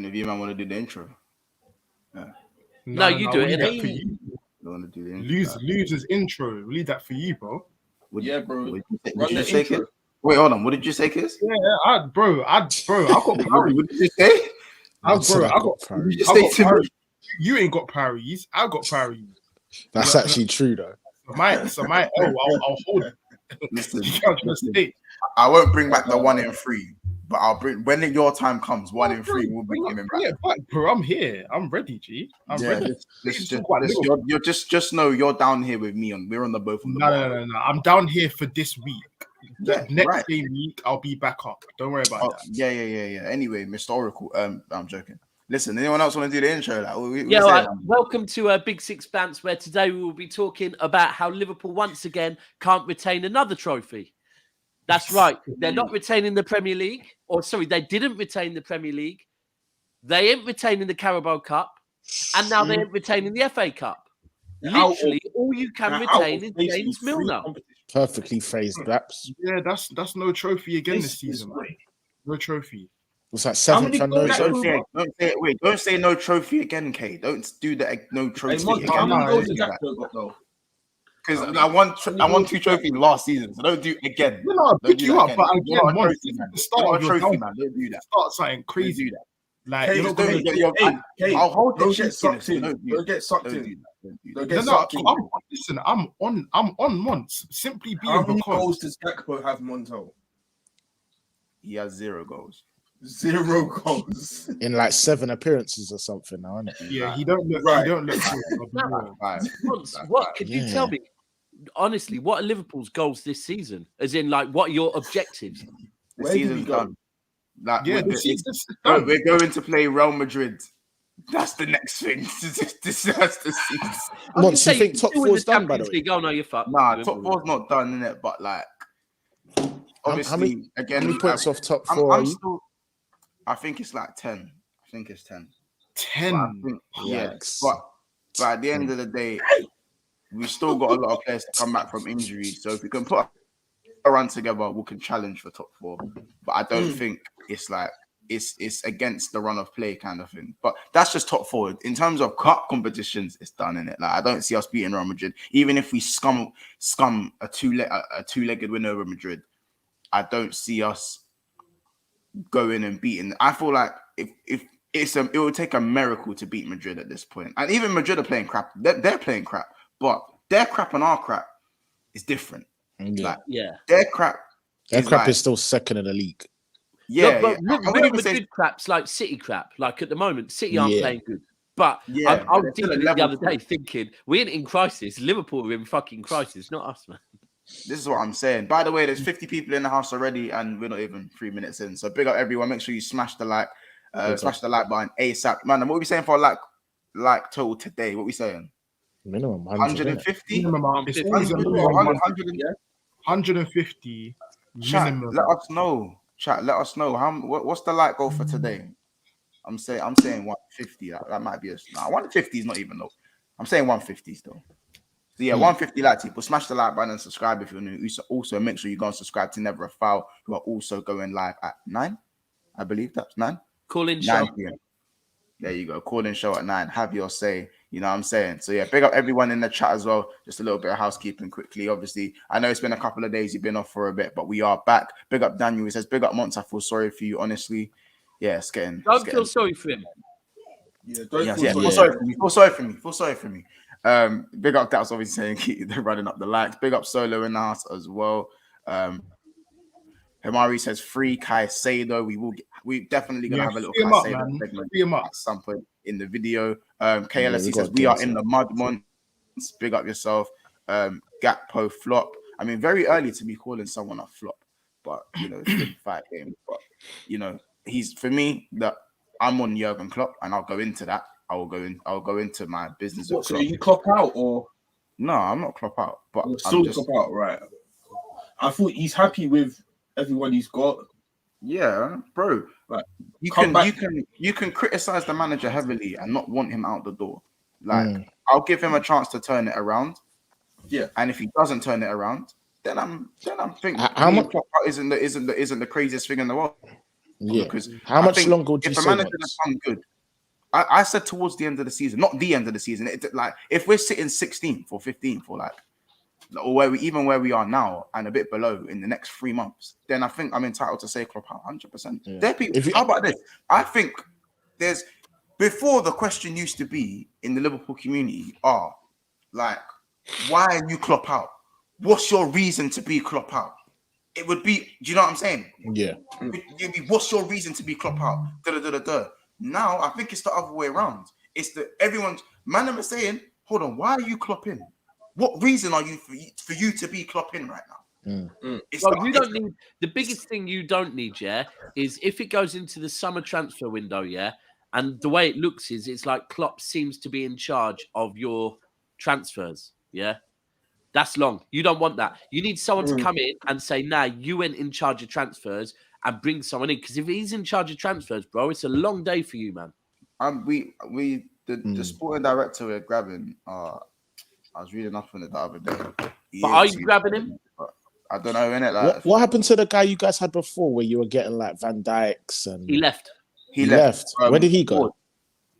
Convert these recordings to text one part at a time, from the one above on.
If you man want to do the intro. No, you do we'll it. leave that for you. You want to do the intro? Losers intro. We'll leave that for you, bro. Yeah, bro. What did you say, Kiss? Wait, hold on. What did you say, Kiss? Yeah, I got priorities. What did you say? I got priorities. You ain't got priorities. I got priorities. That's actually true, though. So my I'll hold it. Listen, listen, I won't bring back the 1 in 3, but I'll bring when your time comes. 1 in 3 will be coming back. Yeah, bro, I'm here. I'm ready, G. I'm ready. You're just know you're down here with me, and we're on the both on the No. I'm down here for this week. Yeah, next game week, I'll be back up. Don't worry about that. Yeah. Anyway, Mr. Oracle, I'm joking. Listen, anyone else want to do the intro? Welcome to Big Six Bants, where today we will be talking about how Liverpool once again can't retain another trophy. That's right. They're not retaining the Premier League. They didn't retain the Premier League. They ain't retaining the Carabao Cup. And now they ain't retaining the FA Cup. Literally, all you can retain is James Milner. Perfectly phrased, Baps. Yeah, that's no trophy again this season. No trophy. It's like 7th and no trophy. Don't say no trophy again, Kay. Don't do that. No trophy again. Because I won 2 trophies last season, so don't do it again. No, I'll pick you up, but again, start a trophy, man. Don't do that. Start something crazy. Like, you're not going to get your. I'll hold the shit. Don't get sucked in. Listen, I'm on Mons. Simply being how many goals does Gakpo have, Monto? He has 0 goals. 0 goals in like 7 appearances or something now, isn't it? Yeah, he don't look right. He don't look What can you tell me? Honestly, what are Liverpool's goals this season? As in, like, what are your objectives? The season's done. Like, we're going to play Real Madrid. That's the next thing. That's the season. Once you think top 4's done, by the way? Oh, no, you're fucked. Nah, top 4's not done, innit? But like, obviously, how many points off top 4 are you? I think it's like 10. I think it's 10. 10? But at the end of the day, we still got a lot of players to come back from injury. So if we can put a run together, we can challenge for top 4. But I don't think it's like it's against the run of play kind of thing. But that's just top 4. In terms of cup competitions, it's done, innit? Like, I don't see us beating Real Madrid. Even if we scum a two-legged win over Madrid, I don't see us going and beating. I feel like if it would take a miracle to beat Madrid at this point. And even Madrid are playing crap. They're playing crap, but their crap and our crap is different. Their crap is still second in the league. Yeah, but Madrid crap's like City crap. Like, at the moment, City aren't playing good. But I was thinking the other day, thinking we ain't in crisis. Liverpool are in fucking crisis, not us, man. This is what I'm saying. By the way, there's 50 people in the house already, and we're not even 3 minutes in. So big up everyone. Make sure you smash the like button ASAP. Man, what are we saying for like total today? What are we saying? Minimum 150? Minimum 150. Minimum. Let us know. Chat, let us know. What's the like goal for today? I'm saying 150. That might be 150 is not even low. I'm saying 150 still. So yeah, 150 like people. Smash the like button and subscribe if you're new. Also, make sure you go and subscribe to Never a Foul, who are also going live at 9. I believe that's 9. Call-in show. 9 PM. There you go. Call-in show at 9. Have your say. You know what I'm saying? So yeah, big up everyone in the chat as well. Just a little bit of housekeeping quickly. Obviously, I know it's been a couple of days. You've been off for a bit, but we are back. Big up Daniel. He says, big up Monts. I feel sorry for you, honestly. Yeah, it's getting... Don't feel sorry for him. Feel sorry for me. Big up that's obviously saying keep running up the likes. Big up Solo in the house as well. Himari says free Caicedo. We definitely gonna have a little Caicedo segment at some point in the video. KLSC says we are in the mud months. Big up yourself. Gakpo flop. I mean, very early to be calling someone a flop, but you know, it's been 5 games. But you know, he's for me that I'm on Jurgen Klopp, and I'll go into that. I'll go into my business. What, so you Klopp out or? No, I'm not Klopp out, but I'm still Klopp out, right? I thought he's happy with everyone he's got. Yeah, bro. Like you can criticize the manager heavily and not want him out the door. Like I'll give him a chance to turn it around. Yeah, and if he doesn't turn it around, then I'm thinking how much Klopp out isn't the craziest thing in the world. Yeah. Because How much longer would you if a say? manager has done good, I said towards the end of the season, not the end of the season. Like if we're sitting 16th or 15th or like, or where we are now and a bit below in the next 3 months, then I think I'm entitled to say Klopp out 100%. Yeah. How about this? I think before the question used to be in the Liverpool community, like, why are you Klopp out? What's your reason to be Klopp out? It would be, do you know what I'm saying? Yeah. It'd be, what's your reason to be Klopp out? Now I think it's the other way around. It's everyone's man are saying, hold on, why are you Klopp in? What reason are you for you to be Klopp in right now? You don't need the biggest thing you don't need, is if it goes into the summer transfer window, and the way it looks is it's like Klopp seems to be in charge of your transfers, That's long. You don't want that. You need someone to come in and say, nah, you went in charge of transfers and bring someone in. Because if he's in charge of transfers, bro, it's a long day for you, man. The sporting director we're grabbing, I was reading up on it the other day. But are you grabbing him? I don't know, innit? Like, what happened to the guy you guys had before where you were getting like Van Dijk's and he left. He left. Where did he go?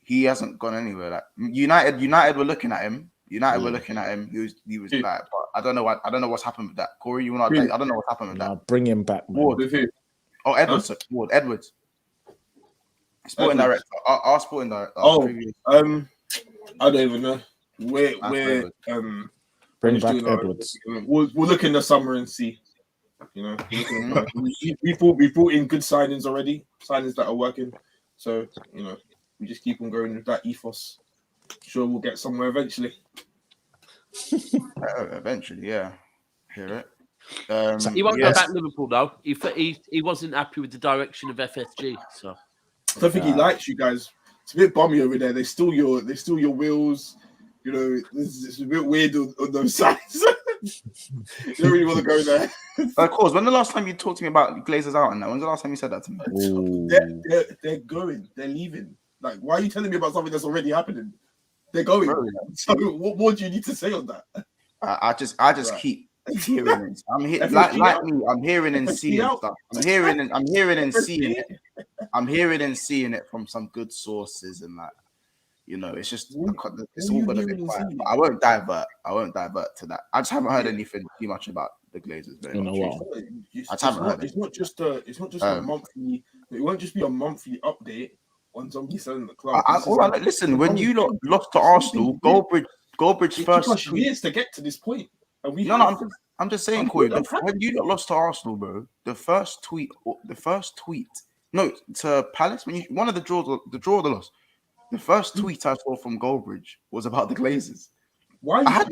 He hasn't gone anywhere. Like United were looking at him. He was like, but I don't know what's happened with that. Corey, you want to update? I don't know what's happened with that. Bring him back, man. With who? Oh, Edwards. Huh? Ward Edwards. Sporting director. Our sporting director. I don't even know. We're bring back Edwards. We'll look in the summer and see. You know, we brought in good signings already, signings that are working. So you know, we just keep on going with that ethos. Sure, we'll get somewhere eventually. Eventually, yeah. Hear it. He won't go back Liverpool though. He wasn't happy with the direction of FSG. So I don't think he likes you guys. It's a bit bummy over there. They steal your wheels. You know, it's a bit weird on those sides. You don't really want to go there. Of course. When the last time you talked to me about Glazers out and that? When's the last time you said that to me? They're going. They're leaving. Like, why are you telling me about something that's already happening? They're going. Bro, so what more do you need to say on that? I just keep hearing it. I'm hearing and seeing stuff. I'm hearing and seeing it from some good sources and like, you know, it's just it's all gonna be quiet. But I won't divert to that. I just haven't heard anything too much about the Glazers. I just haven't heard. It's not just a monthly. It won't just be a monthly update on somebody selling the club. Listen, when you lost to Arsenal, Goldbridge first tweet years to get to this point. I'm just saying, Corey. When you lost to Arsenal, bro, the first tweet. No, to Palace when one of the draw or the loss. The first tweet I saw from Goldbridge was about the Glazers. Why are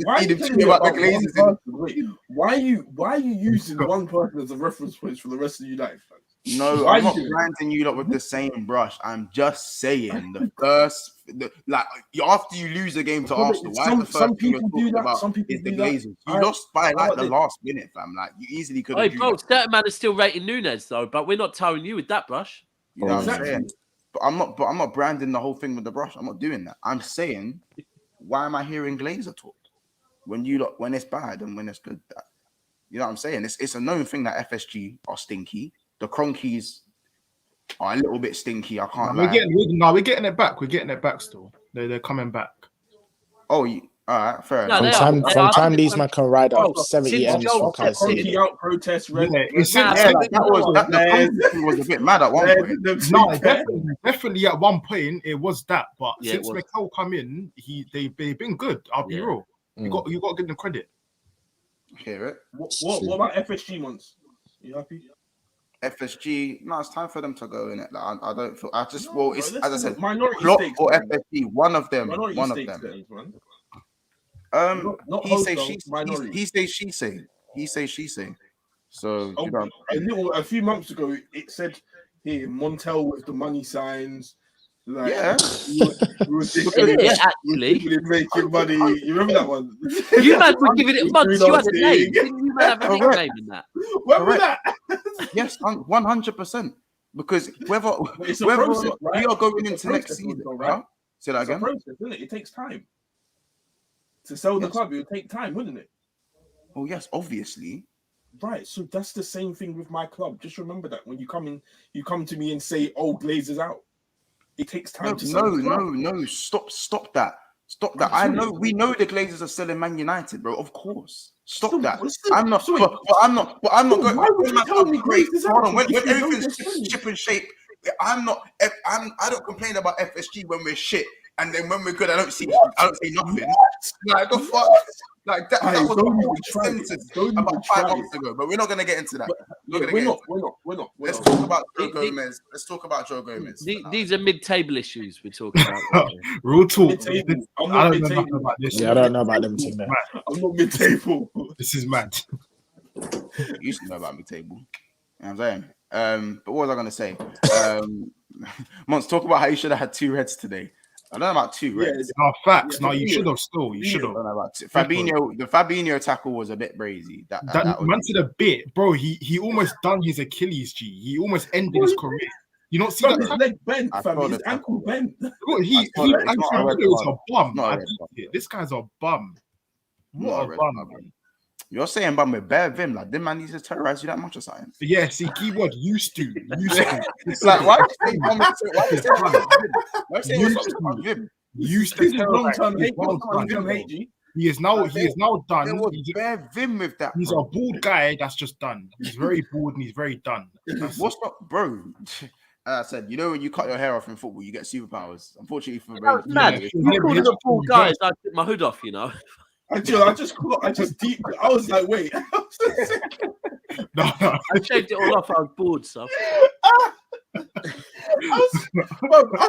you using one person as a reference point for the rest of the United fans? No, I'm not branding you lot with the same brush. I'm just saying after you lose a game to Arsenal, some people do that. Some people do that. You lost by the last minute, fam. Like you easily could. Hey, bro, certain man is still rating Nunes though, but we're not towing you with that brush. You know what I'm saying? But I'm not branding the whole thing with the brush. I'm not doing that. I'm saying, why am I hearing Glazer talk when it's bad and when it's good? You know what I'm saying? It's a known thing that FSG are stinky. The Cronkies are a little bit stinky. I can't lie. We're getting it back. We're getting it back still. They're coming back. Oh, all right, fair enough. From time these man can ride up 70 M's for Cronky out protest. That was a bit mad at one point. No, definitely at one point it was that. But since Mikel come in, they've been good. I'll be real. You got to give them credit. Hear it. What about FSG months? You happy? FSG, no, it's time for them to go in it. Like, I don't feel. As I said, minority Klopp stakes, or FSG, one of them. He say, she say. So a few months ago, it said here Montel with the money signs. Like, actually making money. You remember that one? You man were giving it months. You had a name. Didn't you man have a nickname in that? When was that? Yes, 100%. Because whether process, we are going into next season, right? Say that again. Process, isn't it? It takes time to sell the club. It would take time, wouldn't it? Oh yes, obviously. Right, so that's the same thing with my club. Just remember that when you come to me and say, "Oh, Glazer's out." It takes time to sell the club. No. Stop that. We know the Glazers are still in Man United, bro. Of course. Stop that. I'm not. I'm not going. Why would you tell me Glazer's out? Hold on. When everything's ship and shape, I don't complain about FSG when we're shit, and then when we're good, I don't see nothing. Like the fuck. Like that was a sentence about 5 months ago, but we're not gonna get into that. We're not. Let's talk about Joe Gomez. Let's talk about Joe Gomez. These are mid-table issues we're talking about. Real talk. I'm not I don't know about this. Yeah, I don't know about them team. I'm not mid-table. This is mad. You used to know about mid-table. You know what I'm saying? But what was I gonna say? Mons, talk about how you should have had 2 reds today. I don't know about 2 reds. No, facts. No, you should have still. You should have. Fabinho, the Fabinho tackle was a bit brazy. That man to the bit, bro. He almost done his Achilles, G. He almost ended his career. You don't see that? His leg bent, fam. His ankle bent. He's a bum. This guy's a bum. What a bum. You're saying bum with bare vim, like this man needs to terrorize you that much or something. Yeah, see, keyword used to. It's like why you say bum? Why you say vim? Used to terrorize. He is now done. There was bare vim with that. He's a bald guy that's just done. He's very bald and he's very done. What's up, bro? As I said, you know when you cut your hair off in football, you get superpowers. Unfortunately for man, you called it a bald guy. I took my hood off, you know. I was like, wait. No. I shaved it all off. I was bored, so. I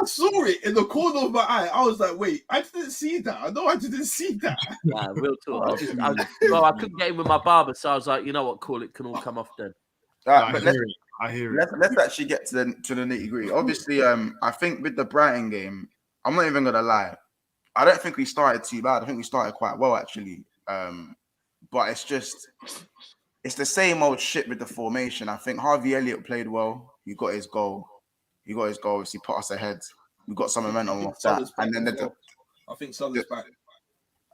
saw it in the corner of my eye. I was like, wait, I didn't see that. I know I didn't see that. Nah, real talk. I couldn't get in with my barber, so I was like, you know what, cool, it can all come off then. I hear it. Let's actually get to the nitty gritty. Obviously, I think with the Brighton game, I'm not even gonna lie. I don't think we started too bad. I think we started quite well, actually. But it's the same old shit with the formation. I think Harvey Elliott played well. He got his goal. Obviously put us ahead. We got some momentum off that. And then I think Salah's back.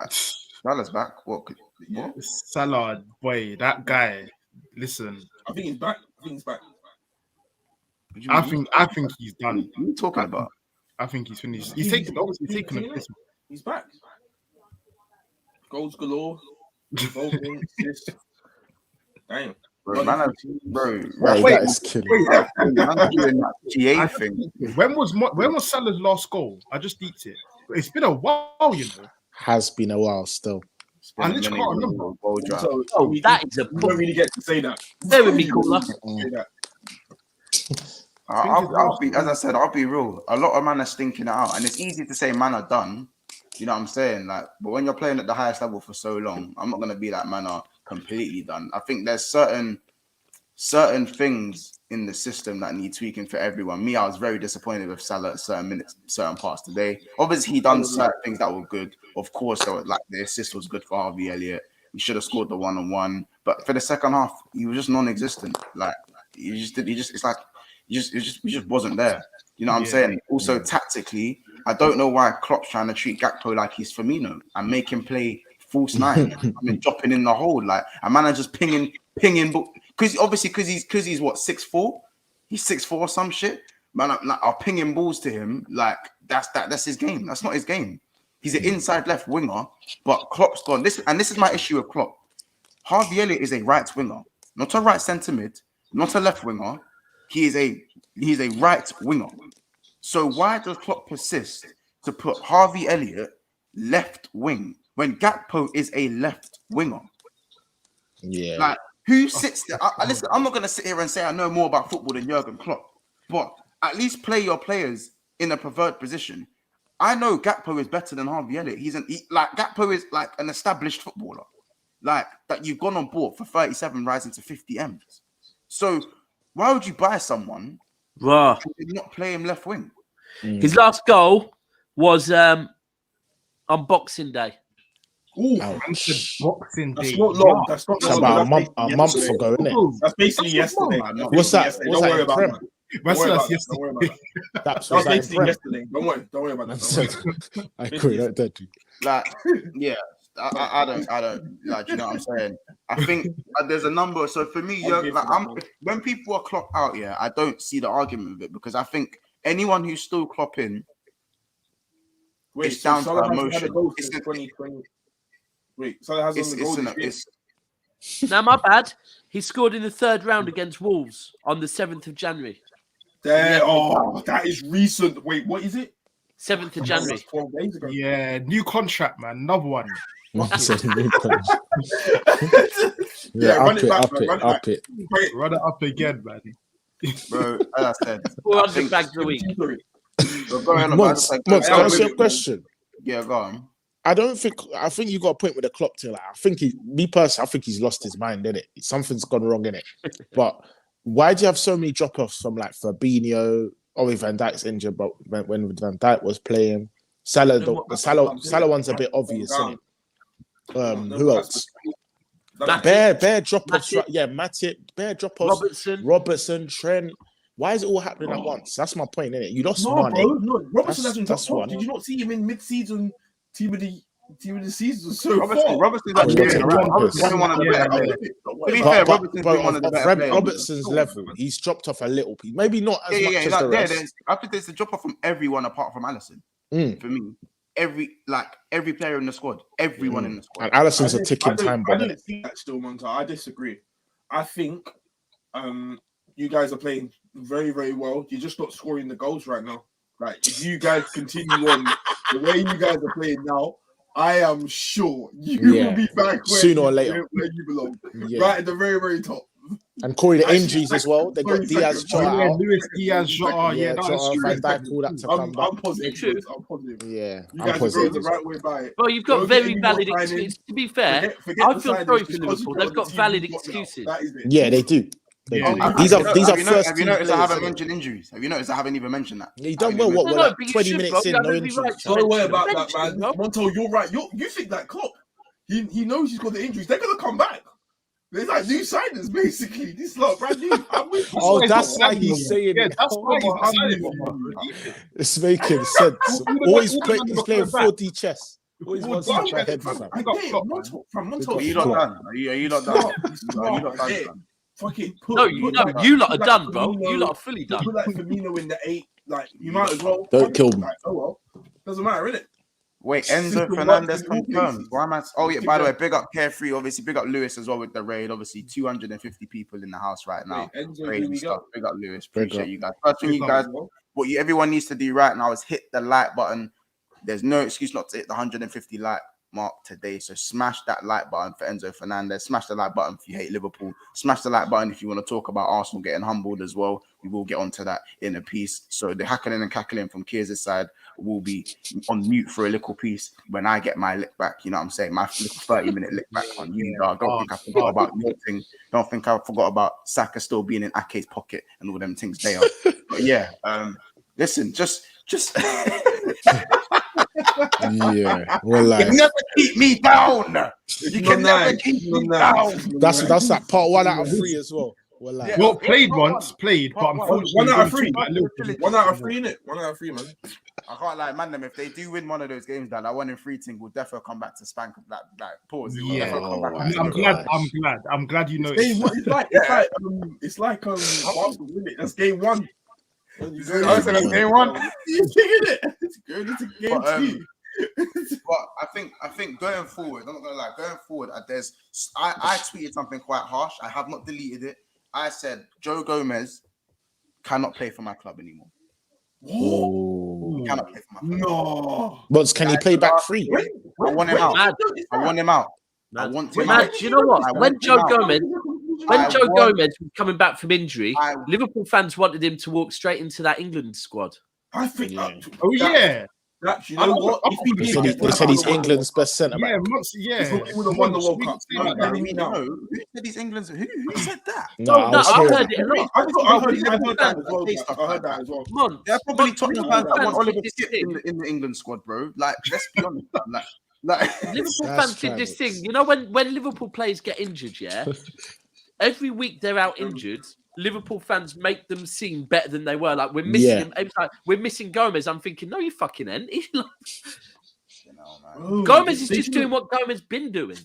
Salah's back? What? Salah, boy, that guy. Listen. I think he's back. I think he's done. What are you talking about? I think he's finished. He's taken a piss. He's back. Goals galore. Damn. Wait, that is killing. I'm doing that GA thing. When was Salah's last goal? I just eat it. It's been a while, you know. Has been a while still. I literally can't remember. That is a. You don't really get to say that. There with me, cooler. I'll be, as I said, I'll be real. A lot of man are stinking it out, and it's easy to say man are done. You know what I'm saying? Like, but when you're playing at the highest level for so long, I'm not gonna be like man are completely done. I think there's certain things in the system that need tweaking for everyone. Me, I was very disappointed with Salah at certain minutes, certain parts today. Obviously, he done certain things that were good. Of course, there was, like the assist was good for Harvey Elliott. He should have scored the 1-on-1, but for the second half, he was just non-existent. Like he just wasn't there. You know what I'm saying? Also, tactically, I don't know why Klopp's trying to treat Gakpo like he's Firmino and make him play false 9. I mean, dropping in the hole, like a man is just pinging. Because he's what 6'4", he's 6'4" or some shit. Man, I'll pinging balls to him like that's his game. That's not his game. He's an inside left winger, but Klopp's gone. This is my issue with Klopp. Harvey Elliott is a right winger, not a right centre mid, not a left winger. He's a right winger. So why does Klopp persist to put Harvey Elliott left wing when Gakpo is a left winger? Yeah. Like, who sits there? Listen, I'm not going to sit here and say I know more about football than Jurgen Klopp, but at least play your players in a preferred position. I know Gakpo is better than Harvey Elliott. Gakpo is like an established footballer, like that you've gone on board for 37 rising to 50 M's. So why would you buy someone who did not play him left wing? His last goal was on Boxing Day. Ooh, Boxing Day. That's not long. That's not long. About a month ago, isn't it? That's basically yesterday. What's that? Don't worry about that. That's basically yesterday. Don't worry about that. I agree. Like, yeah. I don't like. You know what I'm saying? I think there's a number. So for me, when people are Klopp out, I don't see the argument with it because I think anyone who's still Klopp in, it's down to emotion. It's 2020. Wait, Salah has on the goal. Now, my bad. He scored in the third round against Wolves on the 7th of January. That is recent. Wait, what is it? 7th of January. 12 days ago. Yeah, new contract, man. Another one. Run it up again, man. Bro, as I said, 400 bags a week. Months, can I ask you a question? Yeah, go on. I think you got a point with the Klopp too. Like, I think I think he's lost his mind, innit? Something's gone wrong in it. But why do you have so many drop-offs from like Fabinho? Van Dijk's injured, but when Van Dijk was playing, Salah one's a bit obvious, isn't it? Who else? Bare drop-offs. Matip, bare drop-offs. Robertson, Trent. Why is it all happening at once? That's my point, innit? You lost Mane. No, Robertson hasn't dropped off. Did you not see him in mid-season team of the season so far? Robertson's actually one of the better. To be fair, Robertson's been one of the better players. Robertson's level, he's dropped off a little bit. Maybe not as much as the rest. I think there's a drop off from everyone apart from Alisson. For me, every player in the squad, everyone in the squad. And Alisson's a ticking time bomb. I don't see that still, Monta. I disagree. I think you guys are playing very, very well. You're just not scoring the goals right now. Like, if you guys continue on the way you guys are playing now, I am sure you will be back sooner or later where you belong. Right at the very, very top. And Corey, the injuries as well. They got Diaz, Jota, Luis Diaz, Jota. Jota, Van Dijk, all that to come back. I'm positive. Yeah, you guys are going the right way by it. Well, you've got very valid excuses. To be fair, I feel sorry for Liverpool. They've got valid excuses. Yeah, they do. These are first. Have you noticed I haven't mentioned injuries? Have you noticed I haven't even mentioned that? You done well. What? We're like 20 minutes in, no injuries. Don't worry about that, man. Monto, you're right. You think that Klopp? He knows he's got the injuries. They're gonna come back. There's like new signings, basically. This lot brand new. That's why he's saying it. That's why he's It's making sense. Always he's playing 4D chess. Always wants to try head for Monto. Are you not done? Are you not done? Fucking you lot are done, bro. You lot are fully done. Put like Firmino in the 8, like you might as well. Don't kill me. Like, oh well, doesn't matter, innit? Wait, Enzo Fernandez confirmed. Why am I? Oh yeah, by the way, big up Carefree. Obviously, big up Lewis as well with the raid. Obviously, 250 people in the house right now. Crazy stuff. Big up Lewis. Appreciate you guys. First thing, you guys, what everyone needs to do right now is hit the like button. There's no excuse not to hit the 150 like mark today. So smash that like button for Enzo Fernandez. Smash the like button if you hate Liverpool. Smash the like button if you want to talk about Arsenal getting humbled as well. We will get onto that in a piece. So the hackling and cackling from Kears' side will be on mute for a little piece when I get my lick back. You know what I'm saying? My little 30-minute lick back on you. Don't think I forgot about nothing. Don't think I forgot about Saka still being in Ake's pocket and all them things they are. But yeah, listen, just yeah, well, like, you can never keep me down. You can never keep me down. That's that part 1 out of 3 as well. Well, like, well, played once, but unfortunately, 1 out of 3. 1 out of 3, innit? 1 out of 3, man. I can't like man them if they do win one of those games. That 1 in 3 thing will definitely come back to spank that pause. Yeah, I'm glad you know. It's like Arsenal, isn't it? That's game 1. That's game 1. You're taking it. It's going into game 2. But I think going forward, I'm not gonna lie, going forward, I tweeted something quite harsh. I have not deleted it. I said Joe Gomez cannot play for my club anymore. He cannot play for my club. No. But can he play back free? I want him out. I want him out. I want him out. Do you know what? When Joe Gomez was coming back from injury, Liverpool fans wanted him to walk straight into that England squad. I think. You know what? They said he's England's best centre back. He would have won the World Cup. Who said he's England's? Who said that? No, I heard it a lot. I heard that as well. They're probably Tottenham fans that want Oliver Skip in the England squad, bro. Like, let's be honest. Like Liverpool fans did this thing. You know, when Liverpool players get injured, every week they're out injured. Liverpool fans make them seem better than they were. Like, we're missing him. Like, we're missing Gomez. I'm thinking, no, you fucking ain't. hell, man. Bro, Gomez is they just should've- doing what Gomez been doing.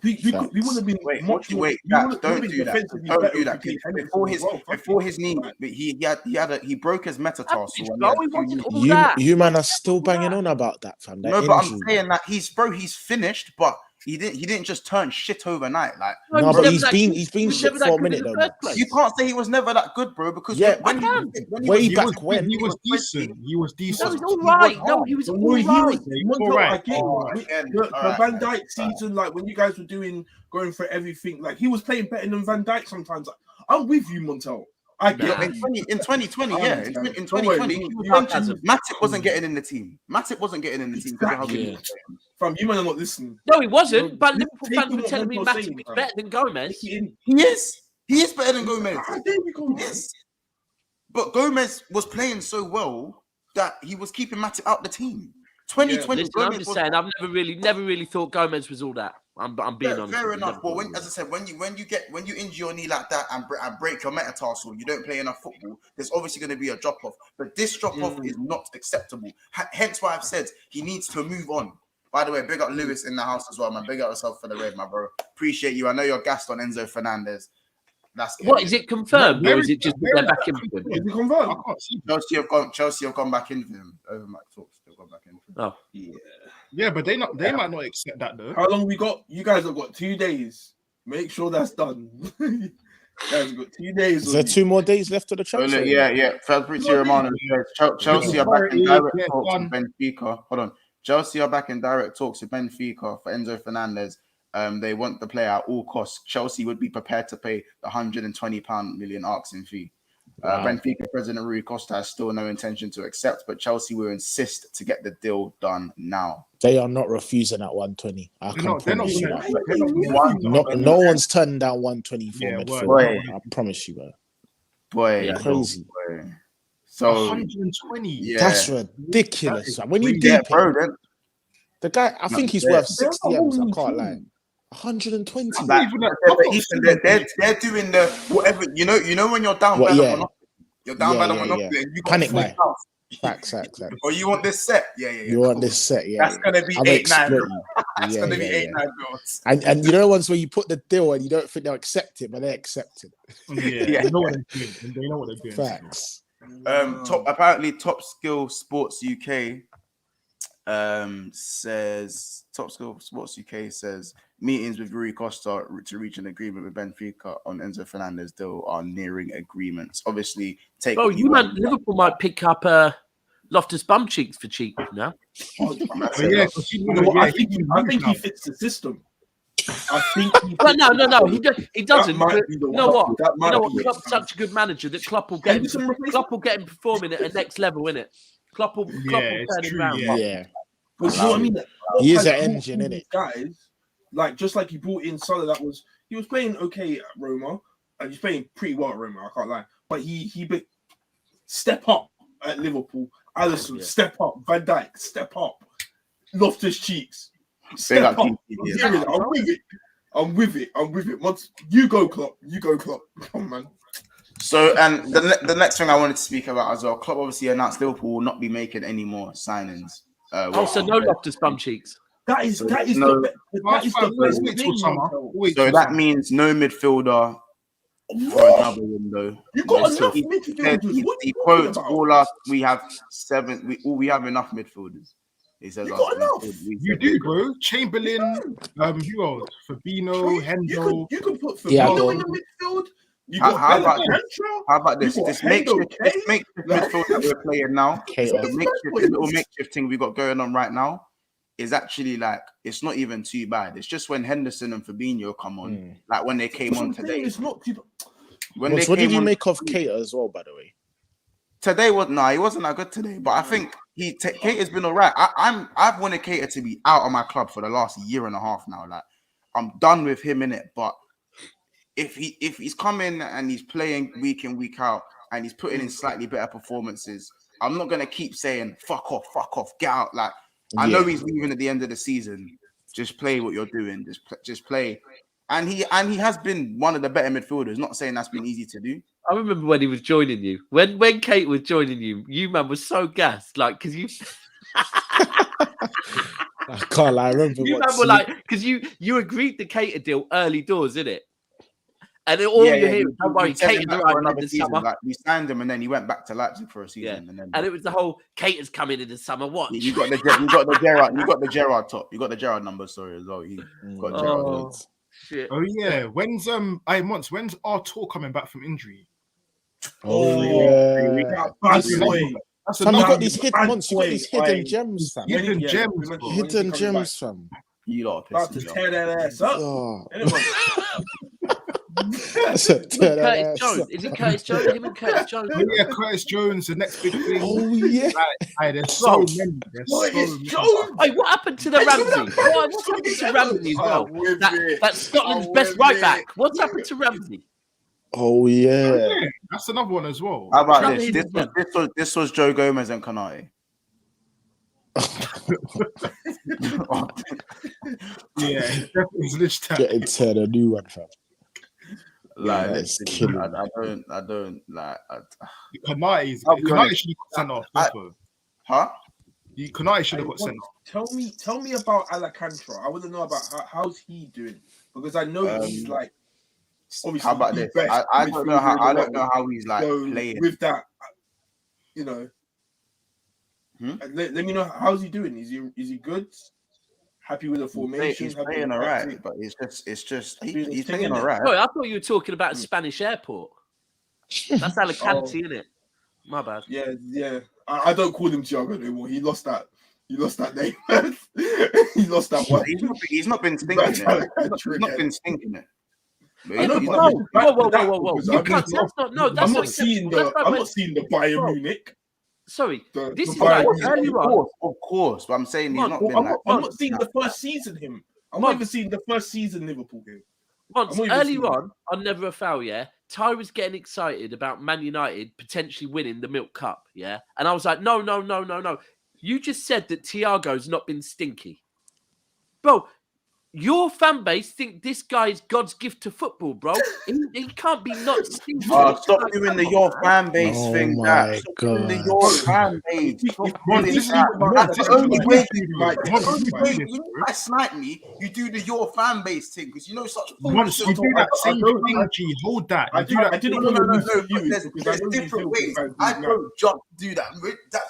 We would have been Wait, much more. wait, we would have don't been do that. defensively Don't better do if that. we beat Before Henderson his as well. knee, but he broke his metatarsal. Average, And bro. he He had wasn't 2 all knees. that. You man are still banging on about that, fam. That No, but I'm injury. saying that he's finished, but he didn't just turn shit overnight. Like, No, No, he was but never he's that been good. he's He been was shit never that for a good in minute the though. first place. you can't say he was never that good, bro. Because Yeah, when he I was way He back was, when. he was decent. He was No, decent. he's all right. No, he was No, all he right. was. Montel, I get it. Oh, The- again, the all right, Van man. Dijk season, like when you guys were going for everything, like he was playing better than Van Dijk sometimes. I'm with you, Montel. I get Nah. it. In 2020, yeah. In Don't worry, 2020, you Matip wasn't getting in the team. Matip wasn't getting in the team because of how good he Exactly. was playing. Fam, you might not listen. No, he wasn't. But You Liverpool take fans in were what telling me Montel's Matip saying, is fam. better than Gomez. Take it in. He is better than Gomez. There we go. Yes. But Gomez was playing so well that he was keeping Matip out the team. 2020, Listen, I'm Gomez just was saying, I've never really thought Gomez was all that. I'm being honest. fair with you. enough. Never But thought when, he was. as I said, when you injure your knee like that and break your metatarsal, you don't play enough football. There's obviously going to be a drop off. But this drop off is not acceptable. Hence why I've said he needs to move on. By the way, big up Lewis in the house as well, man. Big up yourself for the raid, my bro. Appreciate you. I know you're gassed on Enzo Fernandez. That's good. What is it confirmed, Where or is is it just where they're is back that? in for him? Is it I confirmed? can't see. Chelsea have gone back in for him. Over my talks, they've gone back in for him. Oh, Yeah. Yeah, but they might not accept that though. How long we got? You guys have got 2 days. Make sure that's done. You guys have got 2 days. Is there 2 more days left of the Oh, transfer? look, yeah. Fabrizio Romano says Chelsea are back in direct talks with Benfica. Hold on. Chelsea are back in direct talks with Benfica for Enzo Fernandez. They want the player at all costs. Chelsea would be prepared to pay the £120 million asking fee. Wow. Benfica president Rui Costa has still no intention to accept, but Chelsea will insist to get the deal done now. They are not refusing at 120. I They're can not promise you gonna- that. they're not gonna- No one's turning down 120 for Yeah, midfield. word. I promise you, bro. Boy, Yeah. Crazy. boy. So 120. yeah, That's ridiculous. That is When you crazy. deep yeah, it, bro. Then the guy, I think he's yeah. worth 60 They're M's. I not can't only lie. 120. Like, Even that- but Ethan, they're doing the whatever you know when you're down What, by the yeah. Monopoly. You're down Yeah, by the yeah, Monopoly yeah. and you got Panic full buy. house. Facts. Or you want this set? Yeah. You want cool. this set, yeah. That's gonna be I'll 8-9. exploit you. That's Yeah, gonna be yeah, 8-9 yeah. goals. And you know the ones where you put the deal and you don't think they'll accept it, but they accept it. Yeah, they know what they're doing. They know what they're doing. Facts. Top Skill Sports UK says meetings with Rui Costa to reach an agreement with Benfica on Enzo Fernandez deal are nearing agreements. Obviously, take oh, what you want. Liverpool might pick up Loftus bum cheeks for cheap now. But yeah, 'cause You know what? I think he fits the system. I think. Well, no, he doesn't. might But be the you know one. what? That You might know be what? it. Klopp's such a good manager that Klopp will get Henderson him. replacement? Klopp will get him performing at a next level, innit? Klopp will it's turn him true, round. yeah. Yeah. But you know what I mean? He is Has an brought engine, in innit? these guys, like just like he brought in Salah, he was playing okay at Roma. He's playing pretty well at Roma, I can't lie. But he step up at Liverpool. Alisson, Yeah. step up. Van Dijk, step up. Loftus Cheeks, Big step up up. TTD. I'm with it. Once you go, Klopp. Come on, man. So, and the next thing I wanted to speak about as well, Klopp obviously announced Liverpool will not be making any more signings. Also, no Loftus bum cheeks. That is So the no- best Wait till thing, summer. Montel. Wait So till that summer. means no midfielder for What? another window. You got So enough he midfielders. What are he you talking quotes about? all us. We have 7. We have enough midfielders. He says You us got enough. midfield- You do, bro. Chamberlain, who else? Fabinho, Hendo. You could put Yeah, Fabinho in the midfield. You How- got how about Bellingham, this? Henshaw. How about this? You got This Hendo, makeshift Kane. midfield that we're playing now, Kate, the little makeshift thing we got going on right now, is actually like it's not even too bad. It's just when Henderson and Fabinho come on, like when they came on today. It's not too. When What they did came you on make of Cater as well, by the way? today, he wasn't that good today. But I think Cater's been all right. I've wanted Cater to be out of my club for the last year and a half now. Like I'm done with him in it. But if he's coming and he's playing week in, week out, and he's putting in slightly better performances, I'm not gonna keep saying fuck off, get out. Like I know he's leaving at the end of the season. Just play what you're doing. Just play. And he has been one of the better midfielders. Not saying that's been easy to do. I remember when he was joining you. When Kate was joining you, you man was so gassed, like because you. I can't lie. I remember You remember, like, because you agreed the Cater deal early doors, didn't it? And then all you hear, don't worry, Cater's arriving in the summer. Like, we signed him, and then he went back to Leipzig for a season, and it was the whole Cater's coming in the summer. Watch. You got the Gerrard top. You got the Gerrard number, sorry, as well. He got Gerrard. Shit. Oh yeah. When's Artur coming back from injury? That's you got these hidden months. You got these hidden gems, fam. Hidden gems, fam. You lot are about to tear that ass up. Curtis Jones. Is it Curtis Jones? Him and Curtis Jones. Oh, yeah, Curtis Jones, the next big thing. Oh yeah. There's so many. Hey, what happened to the Ramsey? What's happened to Ramsey as well? That's Scotland's best right back. What's happened to Ramsey? Oh yeah. That's another one as well. How about this was Joe Gomez and Kanate. Yeah, definitely getting to the new one, fam. Like, I don't like. Kanate should have got sent off. Kanate should have got sent off. Tell me about Alcantara. I want to know about how's he doing, because I know he's like. Obviously, how about this? I don't know how he's like playing with that. You know. Let me know, how's he doing? Is he good? Happy with the formation? He's playing all right, but it's just he's playing all right. Oh, I thought you were talking about a Spanish airport. That's Alicante, isn't it? My bad. Yeah. I don't call him Thiago anymore. He lost that name. He lost that one. He's not been stinking it. He's not been stinking it. Whoa! I'm not seeing the Bayern Munich. Sorry, this is like early on. Of course, but I'm saying he's not been like. I'm not seeing the first season him. I'm not even seeing the first season Liverpool game. Once early on Never a Foul, Ty was getting excited about Man United potentially winning the Milk Cup, and I was like, no. You just said that Thiago's not been stinky, bro. Your fan base think this guy's God's gift to football, bro. He can't be not stinky. Stop doing the your fan base thing. My God. The your fan base. That's the only way you snipe me. You do the your fan base thing because you know such. Once you do that same thing, hold that. I didn't want to use you. There's different ways. I don't just do that.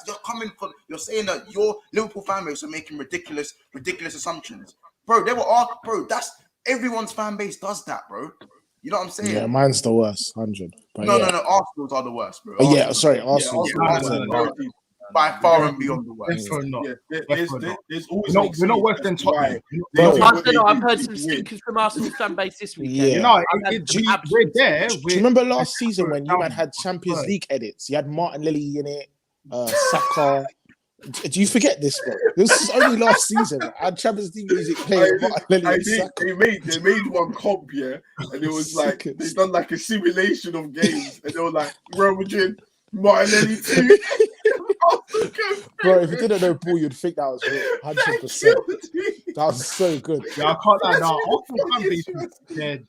You're coming from. You're saying that your Liverpool fan base are making ridiculous assumptions. Bro, that's everyone's fan base does that, bro. You know what I'm saying? Yeah, mine's the worst, 100. No, Arsenal's are the worst, bro. Arsenal. By far and beyond the worst. There's always we're not worse than Tottenham. I've heard some stinkers from Arsenal's fan base this weekend. We're there. Do you remember last season when you man had Champions League edits? You had Martin Lilly in it, Saka. Do you forget this, bro? This was only last season. I had Champions League music playing. They made one comp, and it was like they done like a simulation of games, and they were like Real Madrid, Martinelli too. Bro, if you didn't know Paul, you'd think that was real. 100%. That was so good. Yeah, I can't lie. Now, Arsenal,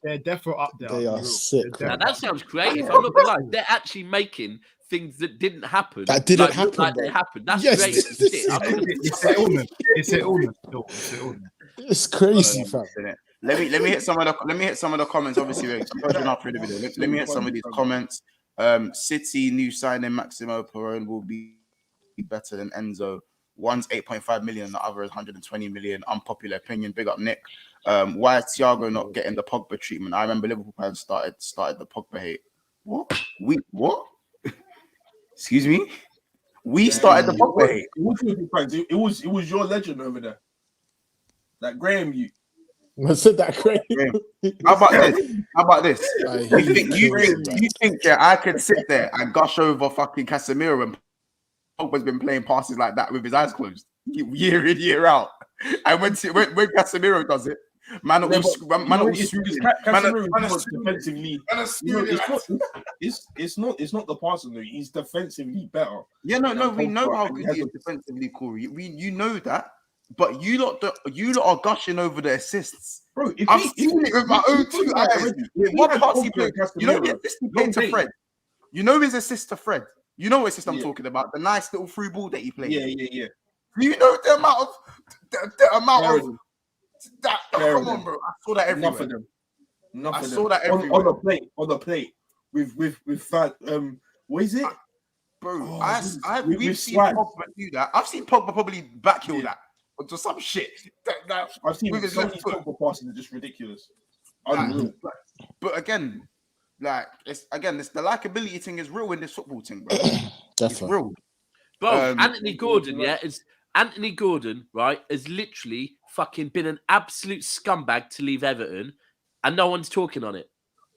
they're definitely up there. They are sick. Now, that sounds creative. I'm not gonna lie. They're actually making things that didn't happen. That didn't happen. Like they happened. That's great. It's an illness. It's crazy, fam. Let me hit some of the comments. Obviously, we're closing up for the video. Let me hit some of these comments. City new signing Maximo Perone will be better than Enzo. One's 8.5 million, the other is 120 million. Unpopular opinion. Big up Nick. Why is Thiago not getting the Pogba treatment? I remember Liverpool fans started the Pogba hate. What? What? Excuse me? We started the Pogba hate. It was your legend over there. That Graham, I said that Graham. How about this? You think I could sit there and gush over fucking Casemiro and Pogba's been playing passes like that with his eyes closed year in, year out. And when Casemiro does it, it's not the passing though. He's defensively better. Yeah, no, we know how good he is defensively, Corey. You know that, but you lot are gushing over the assists, bro. I've seen it with my own two eyes. What pass he played? You know the assist he played to Fred. You know his assist to Fred. You know what assist I'm talking about? The nice little free ball that he played. Yeah. You know the amount of the amount Fair of enough. that. Fair Come on, enough. bro. I saw that everywhere. Enough of them. Enough I of saw them. that on everywhere. the plate. With that. What is it? Bro, with we've seen swag. Pogba do that. I've seen Pogba probably backheel that onto some shit. That I've seen with his some of left these foot. Pogba passes are just ridiculous. Unreal. But again, it's the likability thing is real in this football thing, bro. It's Definitely. real. Bro, Anthony Gordon, Anthony Gordon, right, has literally fucking been an absolute scumbag to leave Everton, and no one's talking on it.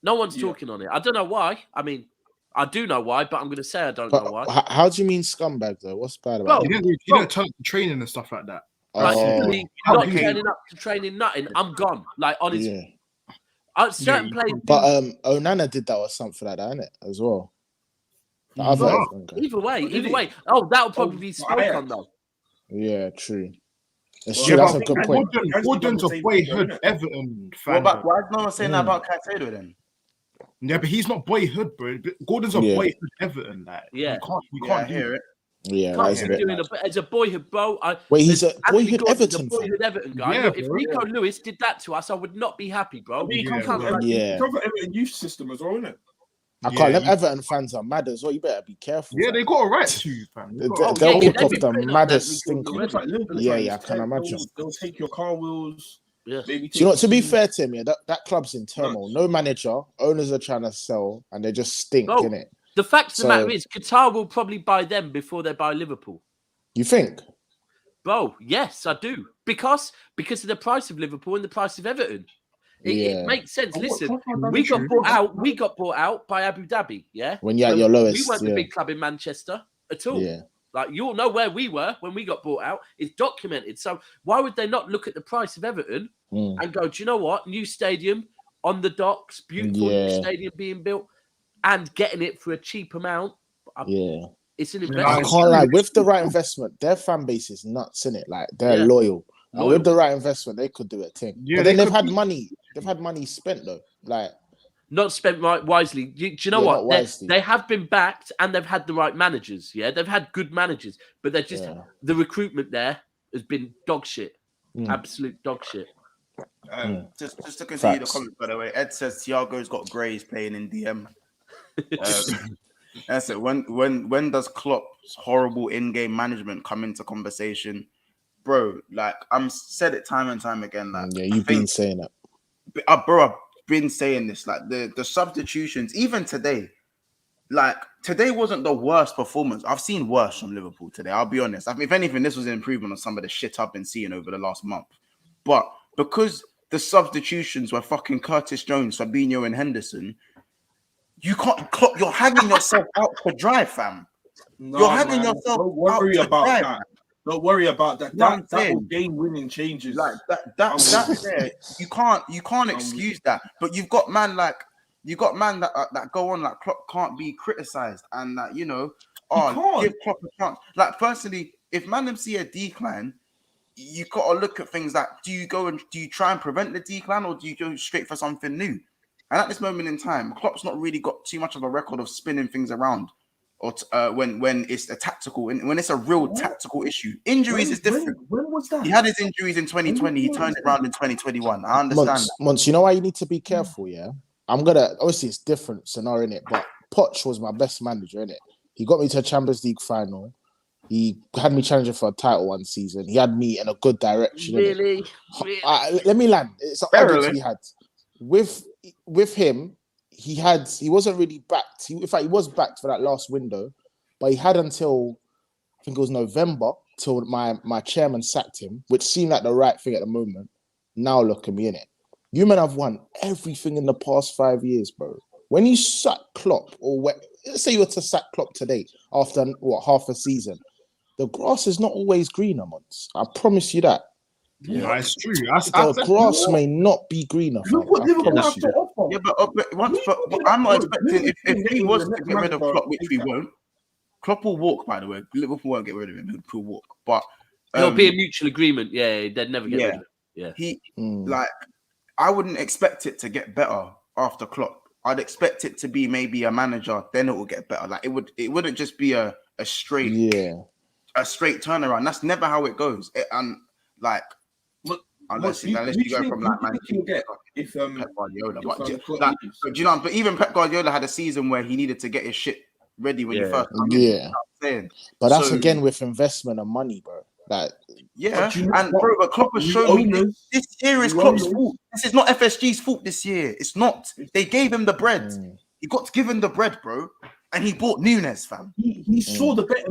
No one's talking on it. I don't know why. I mean, I do know why, but I'm going to say I don't know why. How do you mean scumbag though? What's bad about You it? don't turn up to training and stuff like that. Like, Oh, not turning up to training, nothing. I'm gone. Like, honestly. Certain players. But Onana did that or something like that, innit? As well. The other Everton guy. Either way. Oh, that'll probably be spoke on though. Yeah, true. It's true. That's a good point. Gordon's a boyhood Everton fan. Why is no one saying that about Caicedo then? Yeah, but he's not boyhood, bro. Gordon's a boyhood Everton. Like, you can't do hear it. Yeah, that's a bit as a boyhood, bro. Wait, he's a boyhood Everton fan. Boyhood Everton guy. Yeah, Look, if Rico Lewis did that to us, I would not be happy, bro. He comes from Everton youth system as well, innit? I can't. Them Everton fans are mad as well. You better be careful. Yeah, they got a right to, fam. They'll kick off the maddest stinker. I can imagine. They'll take your car wheels. Yeah. Do you know, to be fair to him, that club's in turmoil. No manager, owners are trying to sell, and they just stink, innit? The fact of the matter is, Qatar will probably buy them before they buy Liverpool. You think? Bro, yes, I do. Because of the price of Liverpool and the price of Everton. It makes sense. Listen, we got bought out by Abu Dhabi, yeah? When you're at your lowest. We weren't the big club in Manchester at all. Yeah. Like, you all know where we were when we got bought out. It's documented. So why would they not look at the price of Everton and go, do you know what? New stadium on the docks, beautiful new stadium being built and getting it for a cheap amount. It's an investment. I can't lie. With the right investment, their fan base is nuts, innit? Like, they're loyal. And with the right investment, they could do a thing. Yeah, but then they've had money. They've had money spent, though. Like, not spent wisely. Do you know what? They have been backed and they've had the right managers. Yeah, they've had good managers, but they're just the recruitment there has been dog shit, absolute dog shit. Just to continue the comment, by the way, Ed says Thiago's got Grays playing in DM. That's it. When does Klopp's horrible in-game management come into conversation, bro? Like, I'm said it time and time again. Like, you've been saying that, bro. I've been saying this. Like, the substitutions, even today. Like, today wasn't the worst performance. I've seen worse from Liverpool today. I'll be honest. If anything, this was an improvement on some of the shit I've been seeing over the last month. But because the substitutions were fucking Curtis Jones, Fabinho, and Henderson, you can't. You're hanging yourself out to dry, fam. You're hanging yourself. Don't worry about that. Don't worry about that. That will game-winning changes. Like that's there. You can't excuse that. But you've got man that go on like Klopp can't be criticized, and that give Klopp a chance. Like, personally, if man see a decline, you got to look at things like, do you try and prevent the decline, or do you go straight for something new? And at this moment in time, Klopp's not really got too much of a record of spinning things around, or when it's a tactical, when it's a real tactical issue. Injuries is different. When was that? He had his injuries in 2020. He turned it around in 2021. I understand. Months, you know why you need to be careful, yeah? Obviously it's different scenario, innit? But Poch was my best manager, innit? He got me to a Champions League final. He had me challenging for a title one season. He had me in a good direction. Really? Let me land. It's an audience we had. With him, he wasn't really backed. In fact, he was backed for that last window, but he had until, I think it was November, till my chairman sacked him, which seemed like the right thing at the moment. Now look at me, innit? You men have won everything in the past 5 years, bro. When you sack Klopp, let's say you were to sack Klopp today after half a season, the grass is not always greener, Months. I promise you that. Yeah, it's true. The grass may not be greener. Look what Liverpool have to offer. Yeah, but I'm not expecting if he was to get rid of Klopp, which we won't. Klopp will walk, by the way. Liverpool won't get rid of him. Liverpool will walk, but there'll be a mutual agreement. Yeah, they'd never get rid of him. Yeah, I wouldn't expect it to get better after Klopp. I'd expect it to be maybe a manager, then it will get better. Like, it wouldn't just be a straight turnaround. That's never how it goes. And like unless you go from like Man City if Pep Guardiola. But leaves. do you know? But even Pep Guardiola had a season where he needed to get his shit ready when you first come in. You know what I'm saying? But that's again with investment and money, bro. Like, and bro, but Klopp has shown me this year is Klopp's fault. This is not FSG's fault this year. It's not. They gave him the bread. He got given the bread, bro. And he bought Nunes, fam. He saw the better.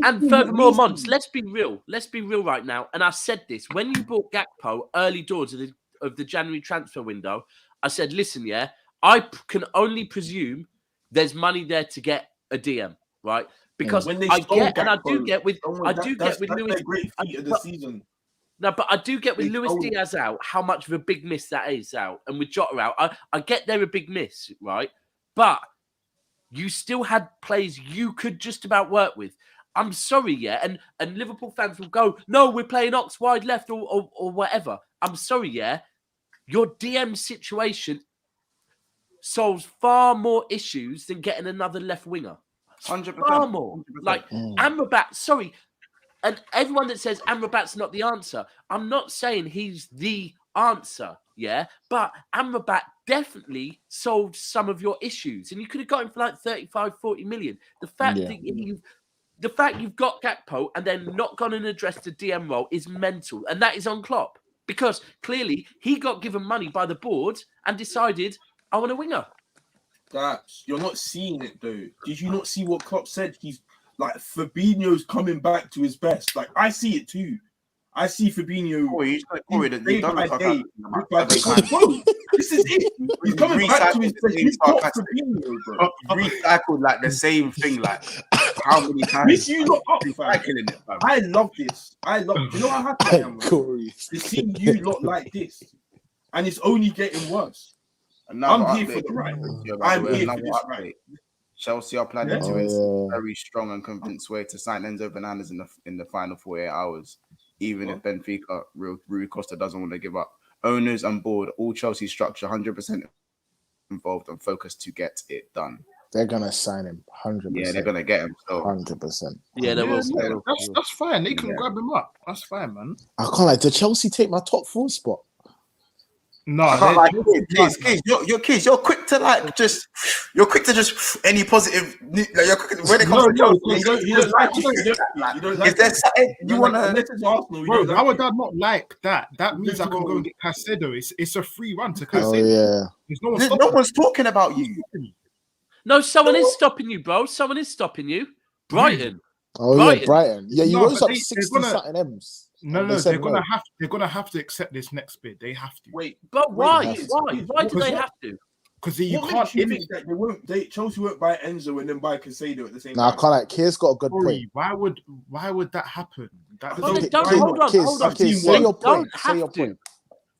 And furthermore, Mons, let's be real. Let's be real right now. And I said this when you bought Gakpo early doors of the January transfer window. I said, listen, I can only presume there's money there to get a DM, right? Because when they I get with Luis. Great feat of the season. No, but I do get with Luis Diaz out how much of a big miss that is out, and with Jota out, I get they're a big miss, right? But you still had players you could just about work with. I'm sorry, and Liverpool fans will go, no, we're playing Ox wide left or whatever. I'm sorry, your DM situation solves far more issues than getting another left winger. 100%. Far more. 100%. Like, Amrabat, sorry, and everyone that says Amrabat's not the answer, I'm not saying he's the answer, but Amrabat definitely solved some of your issues, and you could have got him for like 35, 40 million. The fact that you've got Gakpo and then not gone and addressed the DM role is mental, and that is on Klopp because clearly he got given money by the board and decided I want a winger. You're not seeing it though. Did you not see what Klopp said? He's like Fabinho's coming back to his best. Like I see it too. I see Fabinho. This is it. He's coming back to his best. He's got Fabinho, bro. Recycled like the same thing. Like how many times? You lot up, fam. I love this. Do you know how happy I am? To see you lot like this, and it's only getting worse. I'm here for the right. I'm here for this right. Chelsea are planning to in a very strong and convinced way to sign Enzo Fernandez in the final 48 hours, even if Benfica, Rui Costa doesn't want to give up. Owners and board, all Chelsea structure 100% involved and focused to get it done. They're gonna sign him 100%. Yeah, they're gonna get him. 100%. Yeah, they will. That's fine. They can grab him up. That's fine, man. I can't like. Did Chelsea take my top 4 spot? No, kids, you're kids. You're quick to any positive. Like you're quick when it comes to Chelsea. You don't like. Is there something you want to? Bro, how would I not like that? That means I can go and get Caicedo. It's a free run to Caicedo. No one's talking about you. No, someone is stopping you, bro. Someone is stopping you. Brighton. Brighton. Yeah, you rose up 60-something M's. No, they're gonna have to accept this next bid. They have to. Wait, but why? Why do they have to? Because you can't. Chelsea won't buy Enzo and then buy Caicedo at the same time. No, I can't. Like, Keir's got a good point. Why would that happen? Hold on. Say your point.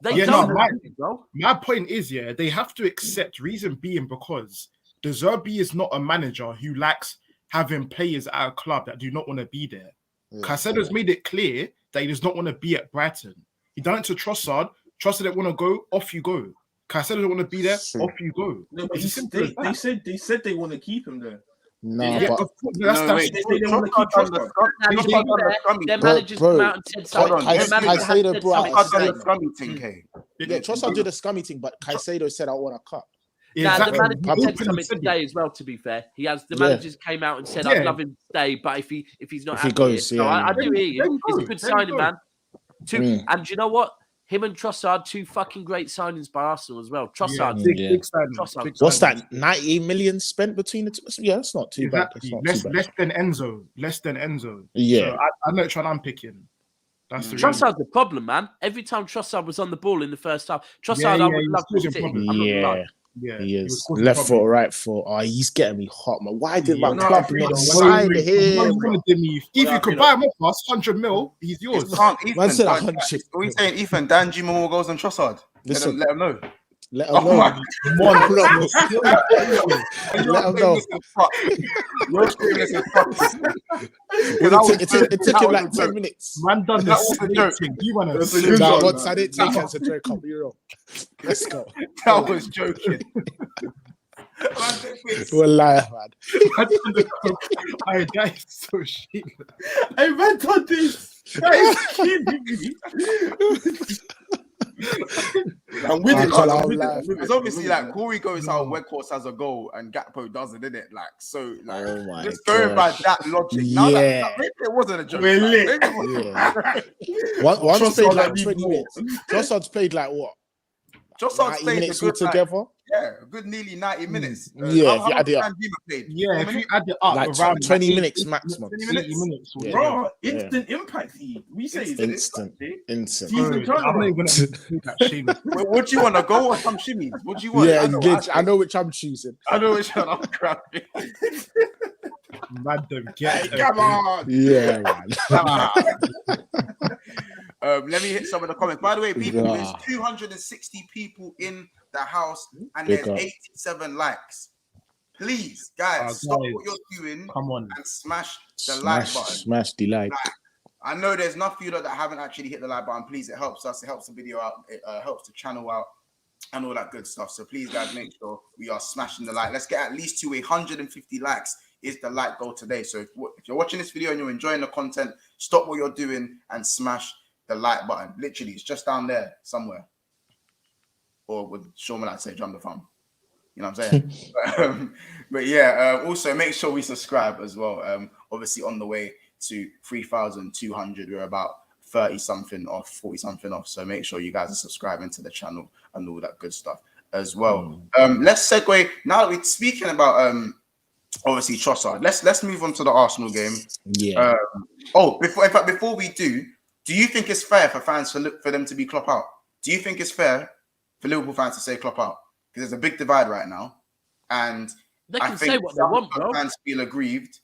They don't have to, bro. My point is, they have to accept. Reason being because De Zerbi is not a manager who likes having players at a club that do not want to be there. Caicedo's made it clear that he does not want to be at Brighton. He done it to Trossard. Trossard didn't want to go. Off you go. Caicedo doesn't want to be there. Off you go. No, but they said they want to keep him there. No, but their managers come out and said something. Trossard did a scummy thing, but Caicedo said I want to cut. Now, the manager said something today as well, to be fair. The managers came out and said, I'd love him to stay, but if he's not happy, goes, I do hear you. It's a good signing, man. And you know what? Him and Trossard, 2 fucking great signings by Arsenal as well. Trossard. Trossard. What's that? 90 million spent between the two? Yeah, it's not too bad. Less than Enzo. Yeah. So I know which one I'm picking. That's Trossard's the problem, man. Every time Trossard was on the ball in the first half, Trossard, I would love to see him. Yeah, he is. Left foot, right foot. Oh, he's getting me hot, man. Why did my club not sign him? If you could buy him off us, 100 mil, he's yours. Man said 100. What are you saying, Ethan? Danji more goals than Trossard. Listen, let him know. Let him know. Let him know. You're screaming this is fuck. It took him like 10 minutes. Man done this. You want to? Nah, once I didn't take it as a joke, I'll be real. Let's go. That was joking. We're liar, man. That is so shit. I meant on this. I'm with it. can't I'm with it. lie. I'm with it. Because obviously, like Corey goes out, No. Weghorst has a goal, and Gakpo doesn't, innit? Like, so, like, Oh my just going by gosh. that logic. Now Yeah. that maybe it wasn't a joke. We're like, lit. maybe it wasn't. Yeah. Once Trust played us, I like need 20 more. minutes. Trossard's played like what? Trossard's 90 played minutes a good, altogether. a good nearly 90 minutes. Yeah, if how you add much it up. time Benzema played? Yeah, 4 if you minutes? add it up, Like around 20 like minutes 80 maximum. 20 80 minutes? minutes. Yeah. Bro, instant impact. We say it's Instant. Season Bro, I'm not turnaround. even gonna do that shit. What do you want, a goal or some shimmies? What do you want? Yeah, I know, engage. I I know which I'm choosing. know which one I'm grabbing. Madam, get her, Come on. Yeah, man. Let me hit some of the comments. By the way, people, there's Ah. 260 people in the house and Big there's up. 87 likes. Please, guys, stop what you're doing Come on. and smash the like button. Smash the like. I know there's enough of you that haven't actually hit the like button. Please, it helps us. It helps the video out. It helps the channel out and all that good stuff. So please, guys, make sure we are smashing the like. Let's get at least to 150 likes is the like goal today. So if you're watching this video and you're enjoying the content, stop what you're doing and smash the like button. Literally, it's just down there somewhere. Or would Shawman like to say, jump the thumb? You know what I'm saying? But yeah, also make sure we subscribe as well. Obviously, on the way to 3,200, we're about 30 something off, 40 something off. So make sure you guys are subscribing to the channel and all that good stuff as well. Let's segue now that we're speaking about obviously Trossard. Let's move on to the Arsenal game. Yeah. Before we do you think it's fair for fans for them to be Klopp out? Do you think it's fair for Liverpool fans to say Klopp out? Because there's a big divide right now, and They I can think say what they want, bro. some fans feel aggrieved.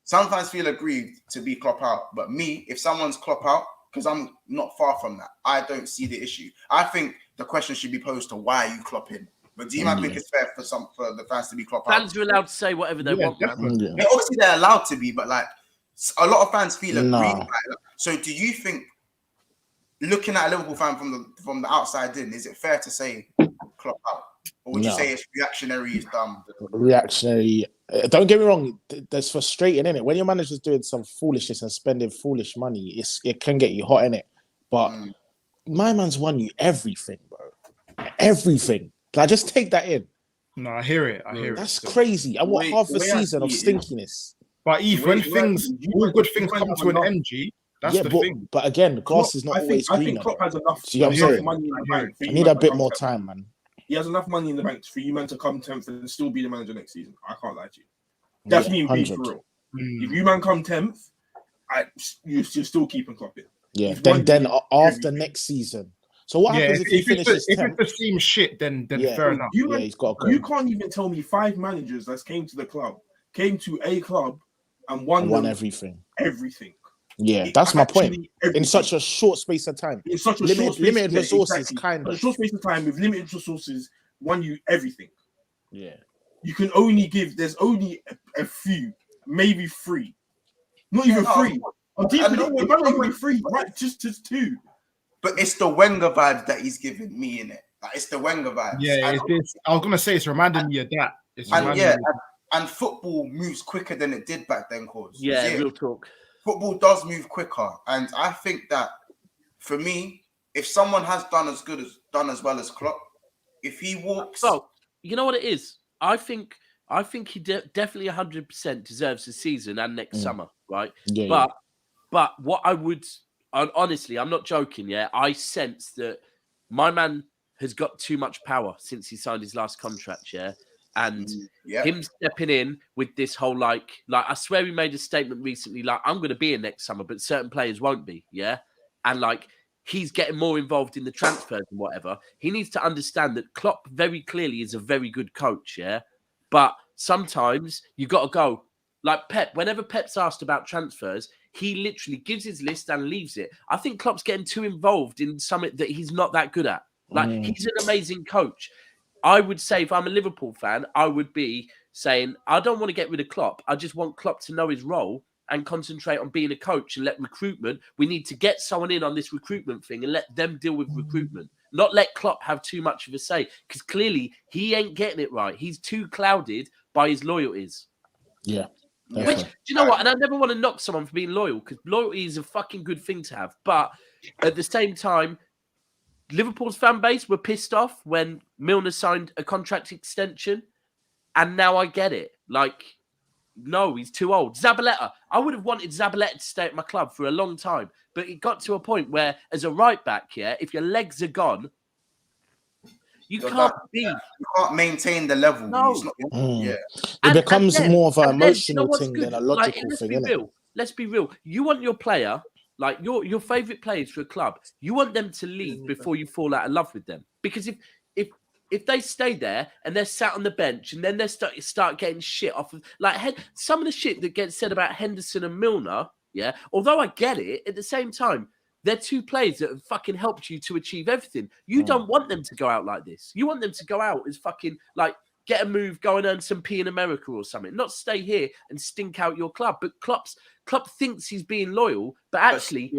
Some fans feel aggrieved to be Klopp out, but me, if someone's Klopp out, because I'm not far from that, I don't see the issue. I think the question should be posed to why are you Klopp in? But do you think it's fair for the fans to be Klopp out? Fans are allowed to say whatever they want, man. Yeah. Yeah, obviously, they're allowed to be, but like a lot of fans feel aggrieved. No. By it. So, do you think, looking at a Liverpool fan from the outside in, is it fair to say Klopp out, or would you No. say it's reactionary? It's dumb. Reactionary. Don't get me wrong. That's frustrating, innit? When your manager's doing some foolishness and spending foolish money, it can get you hot, innit? But my man's won you everything, bro. Everything. Like, just take that in. No, I hear it. That's crazy. And what half a season of stinkiness? But Eve, when all good things come to an end, G, that's the thing. But again, the grass is not always I greener. think Klopp has enough, See what I'm saying? money in the bank. I need a bit more time, man. He has enough money in the bank for you man to come 10th and still be the manager next season. I can't lie to you. That's me being for real. If you man come 10th, you're still keeping Klopp in. Yeah. Then after next season. So what happens if he finishes 10th? If it's the same shit, then fair enough. He's got to go. You can't even tell me 5 managers that came to a club and won everything. Everything. Yeah, that's my point. In such a short space of time. In such a limited resources, exactly. kind of. A short space of time with limited resources, won you everything. Yeah. You can only there's only a few, maybe 3. Not even 3. Only 3, right? Just 2. But it's the Wenger vibes that he's giving me in it. Like, it's the Wenger vibes. Yeah, I was gonna say it's reminding me of that. And football moves quicker than it did back then, cause Yeah, real talk. Football does move quicker, and I think that for me, if someone has done as well as Klopp, if he walks, well, you know what it is. I think he definitely 100% deserves the season and next summer, right? Yeah, but what I would, honestly, I'm not joking. Yeah, I sense that my man has got too much power since he signed his last contract. Yeah. And him stepping in with this whole like I swear he made a statement recently like I'm going to be in next summer, but certain players won't be, yeah. And like he's getting more involved in the transfers and whatever. He needs to understand that Klopp very clearly is a very good coach, yeah. But sometimes you got to go like Pep. Whenever Pep's asked about transfers, he literally gives his list and leaves it. I think Klopp's getting too involved in something that he's not that good at. Like he's an amazing coach. I would say if I'm a Liverpool fan, I would be saying, I don't want to get rid of Klopp. I just want Klopp to know his role and concentrate on being a coach and let recruitment. We need to get someone in on this recruitment thing and let them deal with recruitment. Not let Klopp have too much of a say because clearly he ain't getting it right. He's too clouded by his loyalties. Yeah. Which, do you know what? And I never want to knock someone for being loyal, because loyalty is a fucking good thing to have. But at the same time, Liverpool's fan base were pissed off when Milner signed a contract extension, and now I get it. Like, no, he's too old. Zabaleta, I would have wanted Zabaleta to stay at my club for a long time, but it got to a point where, as a right back, if your legs are gone, you can't maintain the level. No. It becomes more of an emotional thing than a logical thing, isn't it? Let's be real. You want your player, like your favorite players for a club, you want them to leave before you fall out of love with them. Because if they stay there and they're sat on the bench and then they start getting shit off of, like, some of the shit that gets said about Henderson and Milner, although I get it, at the same time, they're two players that have fucking helped you to achieve everything. You don't want them to go out like this. You want them to go out as fucking, like, get a move, go and earn some P in America or something. Not stay here and stink out your club. But Klopp thinks he's being loyal, but actually,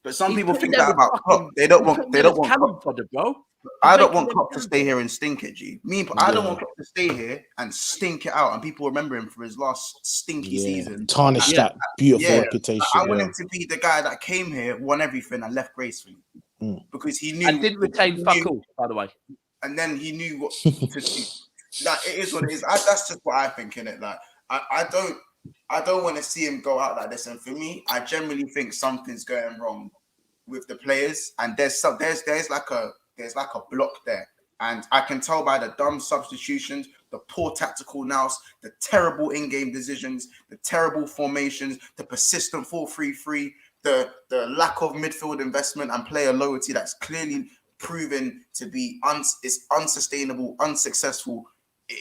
But some people think that about Klopp. They don't want Klopp. Fodder, bro. I don't want Klopp to stay here and stink it, G. I don't want Klopp to stay here and stink it out, and people remember him for his last stinky season. Tarnish that beautiful reputation. I want him to be the guy that came here, won everything, and left gracefully. Because he knew and didn't retain fuck all, by the way. And then he knew what to do. Like, it is what it is. That's just what I think, innit? Like, I don't want to see him go out like this. And for me, I generally think something's going wrong with the players, and there's like a block there, and I can tell by the dumb substitutions, the poor tactical nous, the terrible in-game decisions, the terrible formations, the persistent 4-3-3, the lack of midfield investment and player loyalty that's clearly proven to be unsustainable, unsuccessful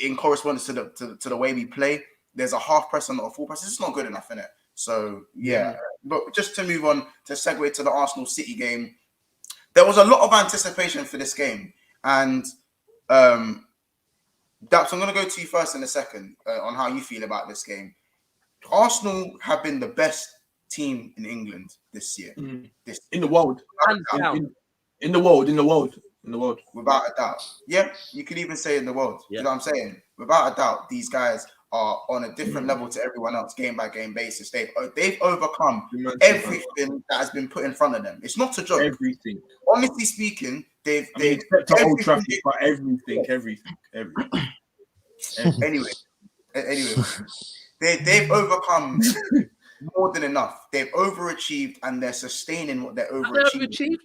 in correspondence to the way we play. There's a half press and not a full press. It's not good enough, innit? So but just to move on to segue to the Arsenal City game, there was a lot of anticipation for this game, and Daps, I'm going to go to you first in a second on how you feel about this game. Arsenal have been the best team in England this year. In the world. In the world. Without a doubt. Yeah, you could even say in the world. You know what I'm saying? Without a doubt, these guys are on a different level to everyone else, game by game basis. They've overcome everything that has been put in front of them. It's not a joke. Everything. Honestly speaking, they've Old Trafford, but everything. Anyway, they've overcome more than enough. They've overachieved, and they're sustaining what they're overachieving.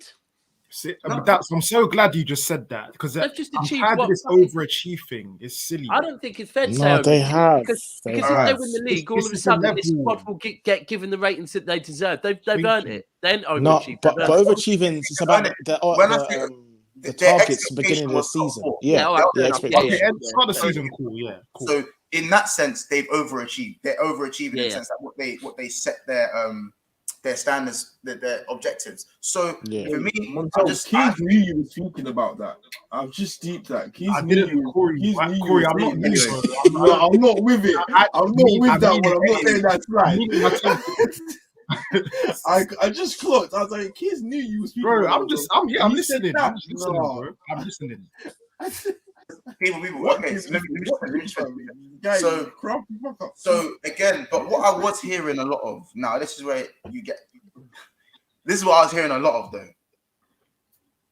I'm so glad you just said that, because I'm tired of this overachieve thing. It's silly. I don't think it's fair to say. No, they have. Because if they win the league, all of a sudden this squad will get given the ratings that they deserve. They've earned it. Then overachieved. But overachieving is about the targets at the beginning of the season. Start the season, cool. So in that sense, they've overachieved. They're overachieving in the sense that what they set their standards, their objectives. So for me, Keith knew you were thinking about that. I've just deep that. Keith knew Corey, I'm not with it. I'm not with it. I'm not with that one. I'm not saying that's right. I just clocked. I was like, Keith knew you were speaking. Bro, I'm listening. Bro. I'm listening. People. Okay, so let me so again, but what I was hearing a lot of now, this is where you get. This is what I was hearing a lot of though.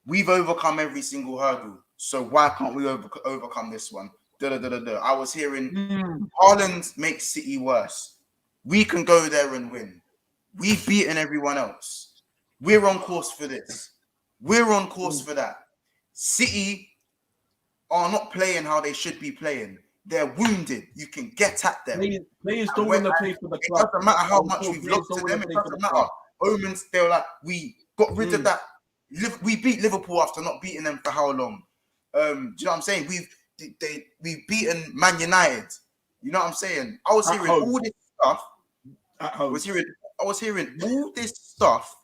We've overcome every single hurdle, so why can't we overcome this one? I was hearing Haaland makes City worse. We can go there and win. We've beaten everyone else. We're on course for this. We're on course for that. City are not playing how they should be playing. They're wounded. You can get at them. Players don't want to play for the club. It doesn't matter how much we've lost to them. It doesn't matter. Omens, they were like, we got rid of that. We beat Liverpool after not beating them for how long? Do you know what I'm saying? We've beaten Man United. You know what I'm saying? I was hearing all this stuff. I was hearing all this stuff,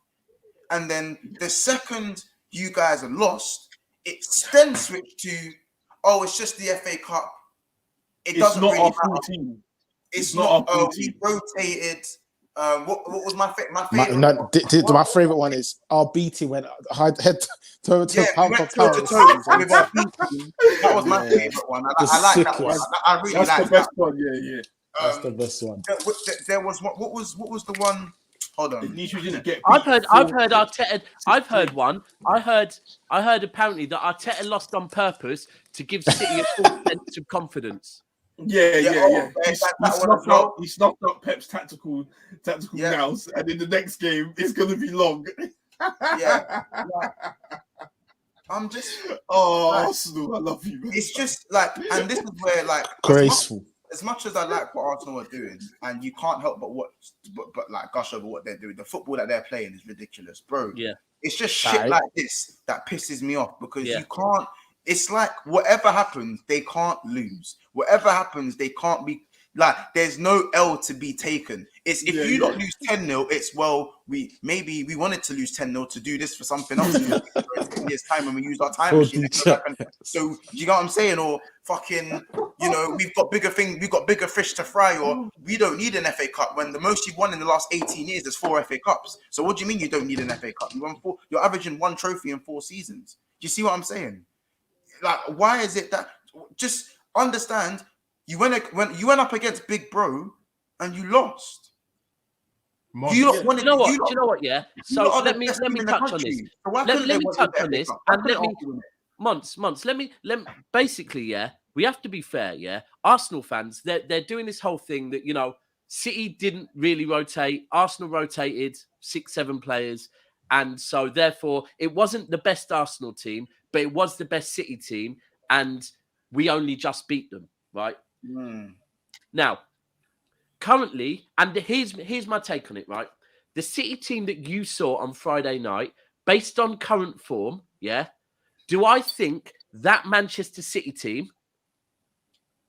and then the second you guys are lost, it then switched to, it's just the FA Cup. It doesn't really matter. Team. It's not. We rotated. What was my favorite? My favorite one is our BT went head to pound for pound. That was my favorite one. I like that one. I really like that one. That's the best one. There was what was the one? Hold on. He should just get I've beat heard 4-6. Arteta. I've heard one. I heard apparently that Arteta lost on purpose to give City a false sense of confidence. Yeah. He snuffed out Pep's tactical nows, and in the next game, it's gonna be long. Yeah. I'm just Arsenal, I love you. it's just like, and this is where like Graceful. as much as I like what Arsenal are doing, and you can't help but like gush over what they're doing. The football that they're playing is ridiculous, bro. Yeah. It's just shit like this that pisses me off because you can't. It's like whatever happens, they can't lose. Whatever happens, they can't be like. There's no L to be taken. It's if you don't lose 10-0, it's we wanted to lose 10-0 to do this for something else in years time when we used our time machine. So you know what I'm saying? Or fucking, we've got bigger fish to fry, or we don't need an FA Cup when the most you've won in the last 18 years is 4 FA Cups. So what do you mean you don't need an FA Cup? You won 4. You're averaging 1 trophy in 4 seasons. Do you see what I'm saying? Like, why is it that just understand you went up against Big Bro and you lost? Do you know what? Yeah. So let me touch on this. Let me touch on this, and let me months. Let me basically, yeah. We have to be fair, yeah. Arsenal fans, they're doing this whole thing that City didn't really rotate. Arsenal rotated 6-7 players, and so therefore it wasn't the best Arsenal team, but it was the best City team, and we only just beat them, right? Now, currently, and here's my take on it, right? The City team that you saw on Friday night, based on current form, yeah, do I think that Manchester City team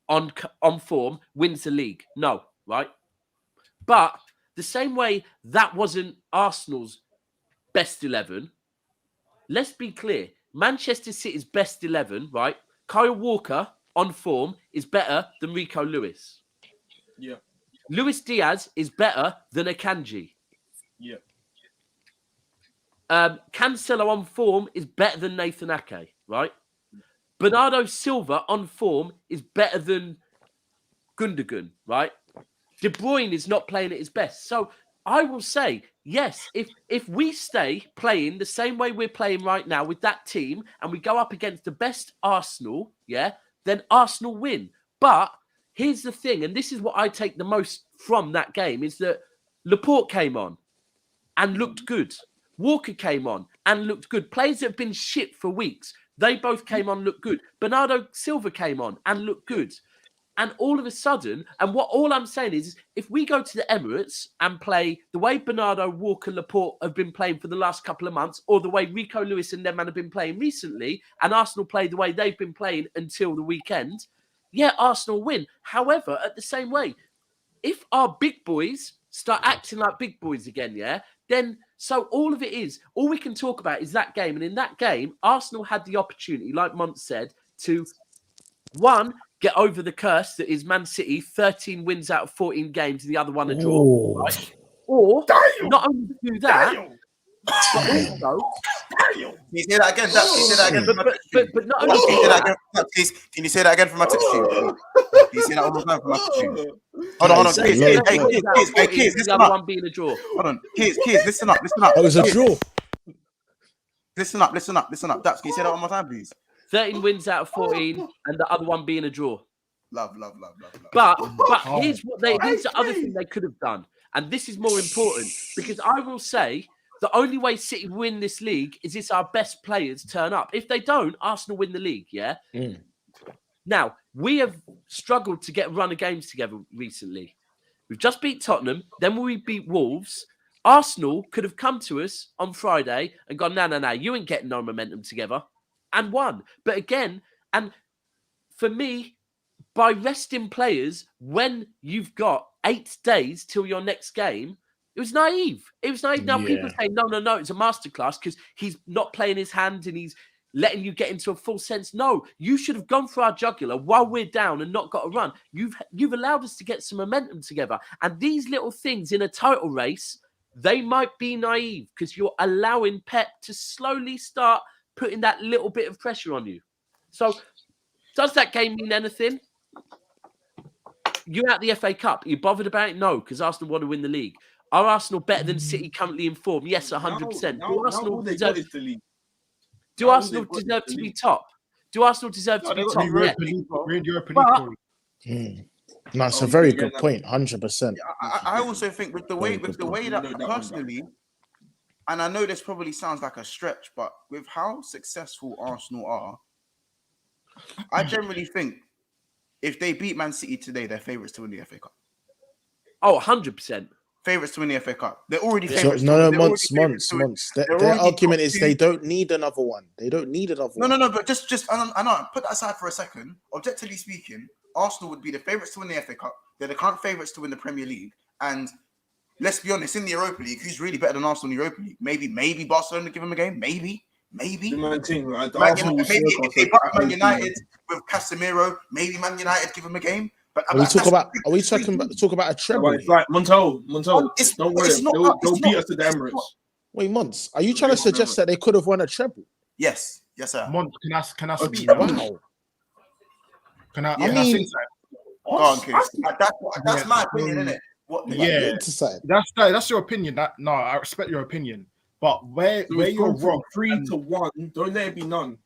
on form wins the league? No, right? But the same way that wasn't Arsenal's best 11, let's be clear. Manchester City's best 11, right? Kyle Walker on form is better than Rico Lewis. Yeah. Luis Diaz is better than Akanji. Yeah. Cancelo on form is better than Nathan Ake, right? Bernardo Silva on form is better than Gundogan, right? De Bruyne is not playing at his best. So I will say, yes, if we stay playing the same way we're playing right now with that team and we go up against the best Arsenal, yeah, then Arsenal win. But here's the thing, and this is what I take the most from that game, is that Laporte came on and looked good. Walker came on and looked good. Players that have been shit for weeks, they both came on, looked good. Bernardo Silva came on and looked good. And all of a sudden, and all I'm saying is if we go to the Emirates and play the way Bernardo, Walker, Laporte have been playing for the last couple of months, or the way Rico Lewis and them man have been playing recently, and Arsenal play the way they've been playing until the weekend, yeah, Arsenal win. However, at the same way, if our big boys start acting like big boys again, yeah, then so all we can talk about is that game. And in that game, Arsenal had the opportunity, like Mont said, to, one, get over the curse that is Man City, 13 wins out of 14 games, and the other one a draw. Right? Or not only do that, but also... Can you say that again? Can you say that again? But not only do that... Can you say that again from my text stream? Can you say that one more time from my text stream? Hold on. Kids, the other one being a draw. Hold on. Kids, listen up. Oh, it was a draw. Listen up. Dax, can you say that one more time, please? 13 wins out of 14, and the other one being a draw. Love. But here's the other thing they could have done, and this is more important, because I will say the only way City win this league is if our best players turn up. If they don't, Arsenal win the league, yeah? Now, we have struggled to get a run of games together recently. We've just beat Tottenham, then we beat Wolves. Arsenal could have come to us on Friday and gone, no, you ain't getting no momentum together, and won. But again, and for me, by resting players when you've got 8 days till your next game, it was naive. Now people say, no, it's a masterclass because he's not playing his hand and he's letting you get into a full sense. No, you should have gone for our jugular while we're down and not got a run. You've allowed us to get some momentum together. And these little things in a title race, they might be naive because you're allowing Pep to slowly start putting that little bit of pressure on you. So does that game mean anything? you out the FA Cup. Are you bothered about it? No, because Arsenal want to win the league. Are Arsenal better than City currently in form? Yes, 100%. Now all they got is the league. Do Arsenal deserve to be top? Do Arsenal deserve to be top? We're in Europa League. No, it's a very good point. 100%. I also think with the way that personally, and I know this probably sounds like a stretch, but with how successful Arsenal are, I generally think if they beat Man City today, they're favourites to win the FA Cup. Oh, 100%. Favourites to win the FA Cup. They're already So, favourites. no, months. Their argument is they don't need another one. They don't need another one. No. But just I know. Put that aside for a second. Objectively speaking, Arsenal would be the favourites to win the FA Cup. They're the current favourites to win the Premier League. And let's be honest, in the Europa League, who's really better than Arsenal in the Europa League? Maybe Barcelona give them a game. Maybe. Maybe if they put Man United with Casemiro, maybe Man United give them a game. But Are we talking about a treble? It's like Montel. Don't worry, they'll beat us at the Emirates. Wait, Monts, are you trying to suggest that they could have won a treble? Yes, sir. Monts, can I speak? Wow. Can I? I mean, go on, Chris. That's my opinion, isn't it? That's your opinion. I respect your opinion, but where you're wrong, 3-1. Don't let it be none.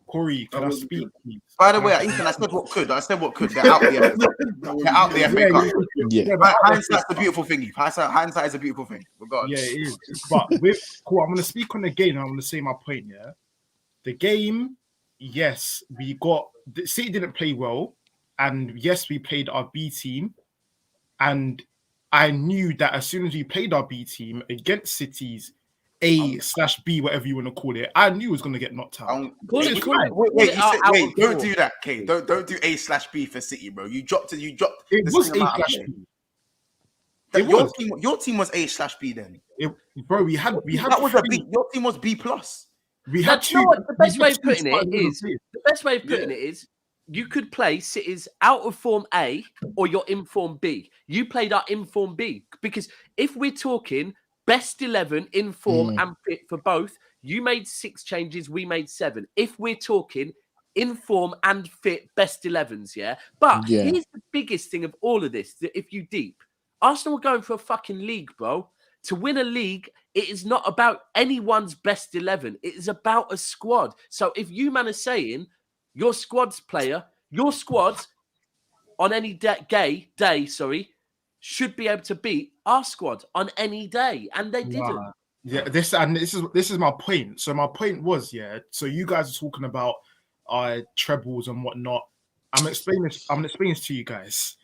Corey, can I speak, please? By the way, Ethan, I said what could. They're out the FA Cup. Yeah. But hindsight's a beautiful thing. Hindsight is a beautiful thing. Regardless. Yeah, it is. But cool, I'm going to speak on the game and I'm going to say my point, yeah? The game, yes, City didn't play well. And yes, we played our B team. And I knew that as soon as we played our B team against City's A/B, whatever you want to call it, I knew it was going to get knocked out. Wait, don't do that, Kay. Don't do A/B for City, bro. You dropped. It was A/B. Your team was A/B then. Bro, we had that was a B. Your team was B+. We had two. The best way of putting it is you could play City's out of form A or your in form B. You played our in form B because if we're talking best 11 in form and fit for both, you made 6 changes, we made 7. If we're talking in form and fit best 11s, yeah. But here's the biggest thing of all of this: that if you deep, Arsenal are going for a fucking league, bro. To win a league, it is not about anyone's best 11. It is about a squad. So if you man are saying your squad's on any day, should be able to beat our squad on any day, and they didn't. Yeah, this is my point. So my point was, so you guys are talking about trebles and whatnot. I'm explaining this to you guys.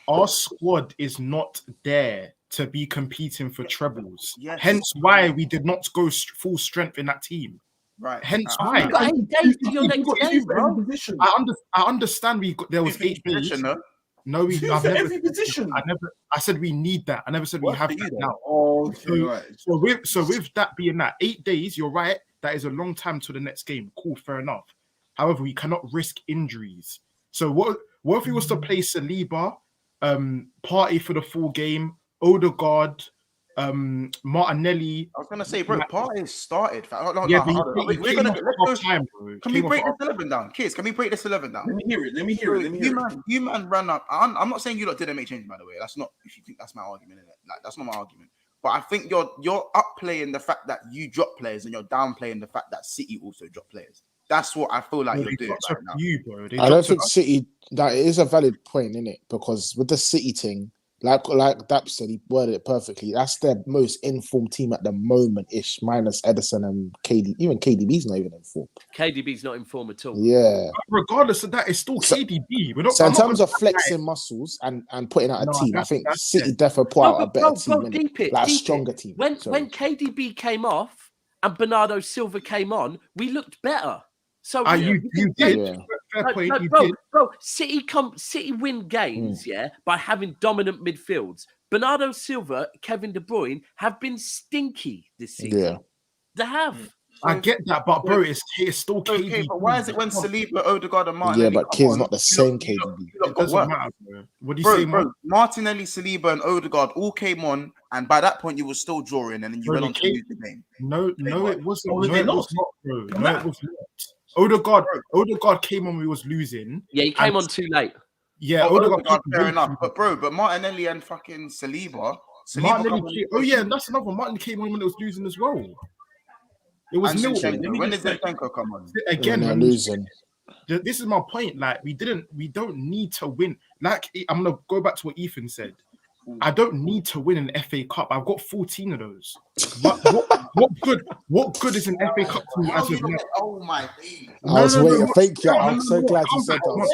Our squad is not there to be competing for trebles. Yes. Hence why we did not go full strength in that team. Right. Hence why. You got 8 days to your next game, bro. I understand there was 8 days. No, I said we need that. I never said we have that now. So with that being that, 8 days, you're right. That is a long time to the next game. Cool, fair enough. However, we cannot risk injuries. So what if we was to play Saliba, Partey for the full game, Odegaard, Martinelli? I was gonna say, bro, Partey started. Can we break this 11 down? Kids, can we break this 11 down? Let me hear it. You man ran up. I'm not saying you lot didn't make changes, by the way. That's not, if you think that's my argument, isn't it? Like, that's not my argument. But I think you're upplaying the fact that you drop players and you're downplaying the fact that City also drop players. That's what I feel like you're doing right now. I don't think City, that is a valid point, isn't it? Because with the City thing, like Dap said, he worded it perfectly. That's their most informed team at the moment-ish, minus Edison and KD. Even KDB's not even in form. KDB's not in form at all. Yeah. But regardless of that, it's still KDB. In terms of flexing muscles and putting out a team, I think City definitely put out a better team. A stronger team. When KDB came off and Bernardo Silva came on, we looked better. So you did. Yeah. Fair point, bro, City win games, by having dominant midfields. Bernardo Silva, Kevin De Bruyne have been stinky this season. Yeah. They have. I get that, but bro, it's still KDB. Okay, but why is it when Saliba, Odegaard, and Martinelli? Yeah, but Kid's not the same KDB. It doesn't matter, bro. What do you say, bro? Martinelli, Saliba, and Odegaard all came on, and by that point, you were still drawing, and then you went on to lose the game. No, it wasn't. No, it was not, bro. No, it was not. Odegaard came on. We was losing. Yeah, he came on too late. Yeah, Odegaard, fair enough. But Martinelli and fucking Saliba. And that's another one. Martin came on when it was losing as well. It was nil. When did Zinchenko come on? Again, they're losing. This is my point. Like, we don't need to win. Like, I'm gonna go back to what Ethan said. I don't need to win an FA Cup. I've got 14 of those. But what good is an FA Cup to me as of now? Oh my God. I was waiting. Thank you. I'm so glad you said that.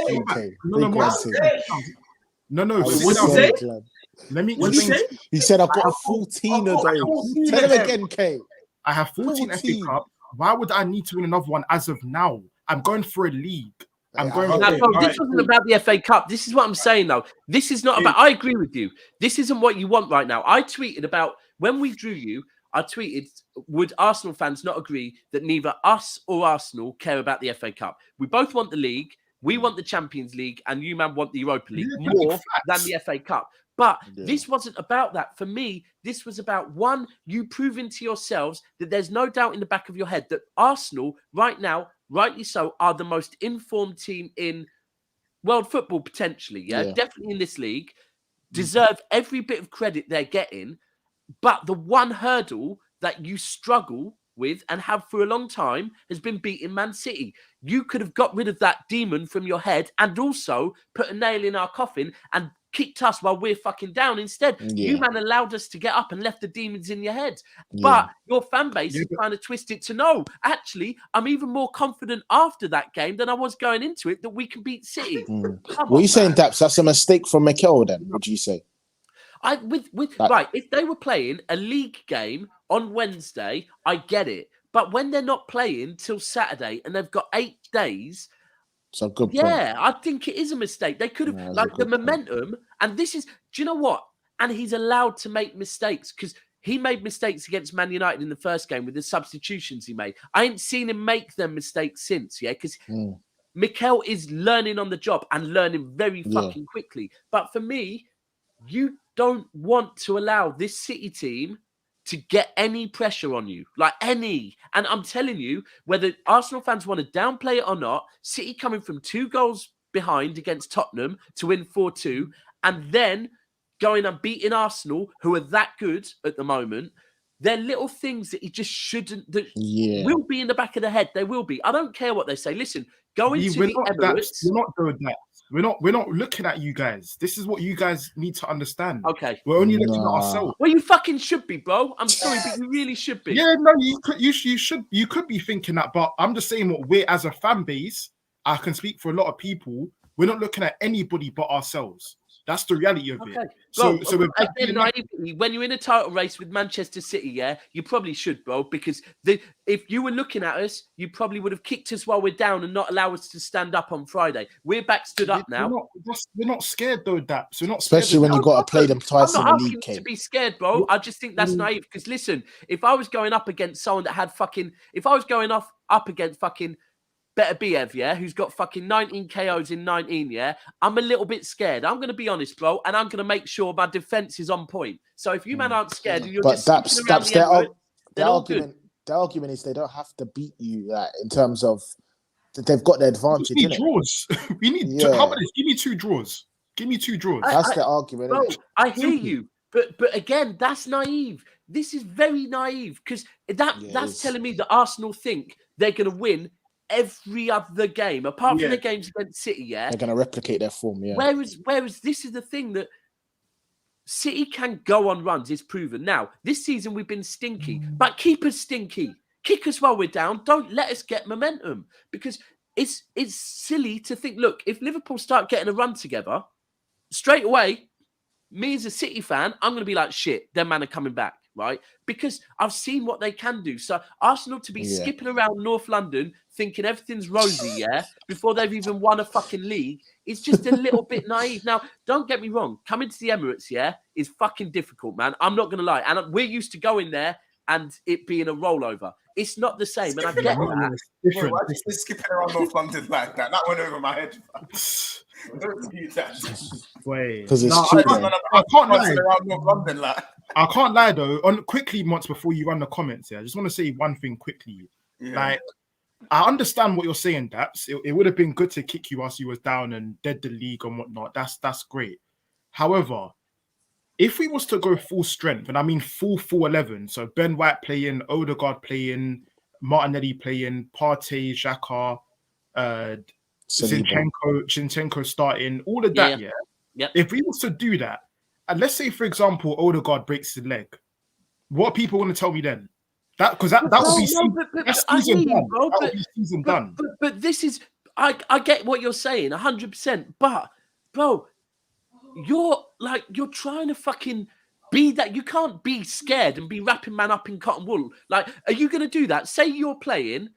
Let me explain. He said I've got 14 of those. Tell him again, Kate. I have 14 FA Cup. Why would I need to win another one as of now? I'm going for a league. This wasn't about the FA Cup. This is what I'm saying, though. This is not about. I agree with you. This isn't what you want right now. I tweeted about when we drew you. I tweeted, would Arsenal fans not agree that neither us or Arsenal care about the FA Cup? We both want the league. We want the Champions League, and you, man, want the Europa League more than the FA Cup. But this wasn't about that. For me, this was about, one, you proving to yourselves that there's no doubt in the back of your head that Arsenal, right now, rightly so, are the most informed team in world football, potentially. Yeah, definitely in this league. Deserve every bit of credit they're getting. But the one hurdle that you struggle with and have for a long time has been beating Man City. You could have got rid of that demon from your head and also put a nail in our coffin and kicked us while we're fucking down. Instead, you, man, allowed us to get up and left the demons in your head. But your fan base is trying to twist it to no. Actually, I'm even more confident after that game than I was going into it that we can beat City. What are you saying, Daps? That's a mistake from Mikel then, would you say? Right, if they were playing a league game on Wednesday, I get it. But when they're not playing till Saturday and they've got 8 days, so good point. I think it is a mistake. They could have the momentum, and this is. Do you know what? And he's allowed to make mistakes because he made mistakes against Man United in the first game with the substitutions he made. I ain't seen him make them mistakes since. Because Mikel is learning on the job and learning very fucking quickly. But for me, you don't want to allow this City team to get any pressure on you, like any. And I'm telling you, whether Arsenal fans want to downplay it or not, City coming from 2 goals behind against Tottenham to win 4-2, and then going and beating Arsenal, who are that good at the moment, they're little things that he just shouldn't, that will be in the back of the head. They will be. I don't care what they say. Listen, go into the Emirates. We're not doing that. We're not looking at you guys. This is what you guys need to understand. Okay. We're only looking at ourselves. Well, you fucking should be, bro. I'm sorry, but you really should be. Yeah, no, you could be thinking that, but I'm just saying what we're as a fan base, I can speak for a lot of people, we're not looking at anybody but ourselves. That's the reality of it. So when you're in a title race with Manchester City, you probably should, bro, because if you were looking at us, you probably would have kicked us while we're down and not allow us to stand up on Friday. We're back stood up now. We're not scared though, Daps. We're not especially when you got to play them twice in the league. I'm not to be scared, bro. I just think that's naive. Because listen, if I was going up against someone that had up against fucking Better Biev, who's got fucking 19 KOs in 19, I'm a little bit scared. I'm going to be honest, bro, and I'm going to make sure my defense is on point. So if you man aren't scared and you're just their argument is they don't have to beat you in terms of they've got the advantage. We need draws. We need how about this? Give me 2 draws. Give me 2 draws. That's the argument. Bro, I hear you, but again, that's naive. This is very naive because that's telling me that Arsenal think they're going to win every other game, apart from the games against City, they're going to replicate their form, Whereas this is the thing that City can go on runs, it's proven. Now, this season we've been stinky, but keep us stinky. Kick us while we're down. Don't let us get momentum because it's silly to think, look, if Liverpool start getting a run together, straight away, me as a City fan, I'm going to be like, shit, them man are coming back. Right, because I've seen what they can do. So Arsenal to be skipping around North London thinking everything's rosy, before they've even won a fucking league, is just a little bit naive. Now, don't get me wrong, coming to the Emirates, is fucking difficult, man. I'm not gonna lie, and we're used to going there and it being a rollover. It's not the same, and I get that. Different. Why are you skipping around North London like that? That went over my head. Don't do that. Because it's cheap. I can't lie. Around North London, like. I can't lie though. Quickly, once before you run the comments, I just want to say one thing quickly. Like, I understand what you're saying, Daps. It would have been good to kick you whilst you was down and dead the league and whatnot. That's great. However, if we was to go full strength, and I mean full 11, so Ben White playing, Odegaard playing, Martinelli playing, Partey, Xhaka, Zinchenko starting, all of that, yeah. Yep. If we was to do that, and let's say, for example, Odegaard breaks his leg, what are people going to tell me then? That would be season done. That would be season done. But this is, I get what you're saying 100%. But bro, you're trying to fucking be that. You can't be scared and be wrapping man up in cotton wool. Like, are you going to do that? Say you're playing,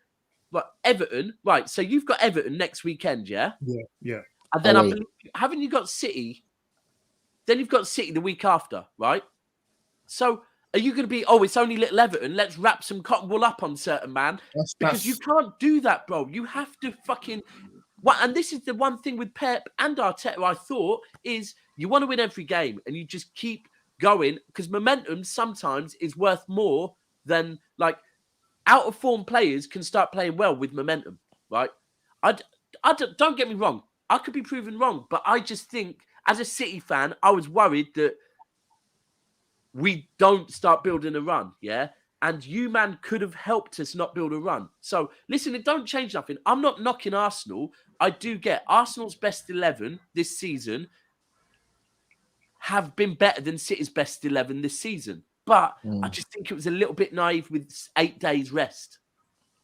Everton, right? So you've got Everton next weekend, yeah. And then I believe, haven't you got City? Then you've got City the week after, right? So are you going to be, it's only little Everton, let's wrap some cotton wool up on certain man? Because you can't do that, bro. You have to fucking... And this is the one thing with Pep and Arteta, I thought, is you want to win every game and you just keep going, because momentum sometimes is worth more than, like, out-of-form players can start playing well with momentum, right? Don't get me wrong. I could be proven wrong, but I just think, as a City fan, I was worried that we don't start building a run, yeah? And you, man, could have helped us not build a run. So, listen, it don't change nothing. I'm not knocking Arsenal. I do get Arsenal's best 11 this season have been better than City's best 11 this season. But I just think it was a little bit naive with 8 days rest.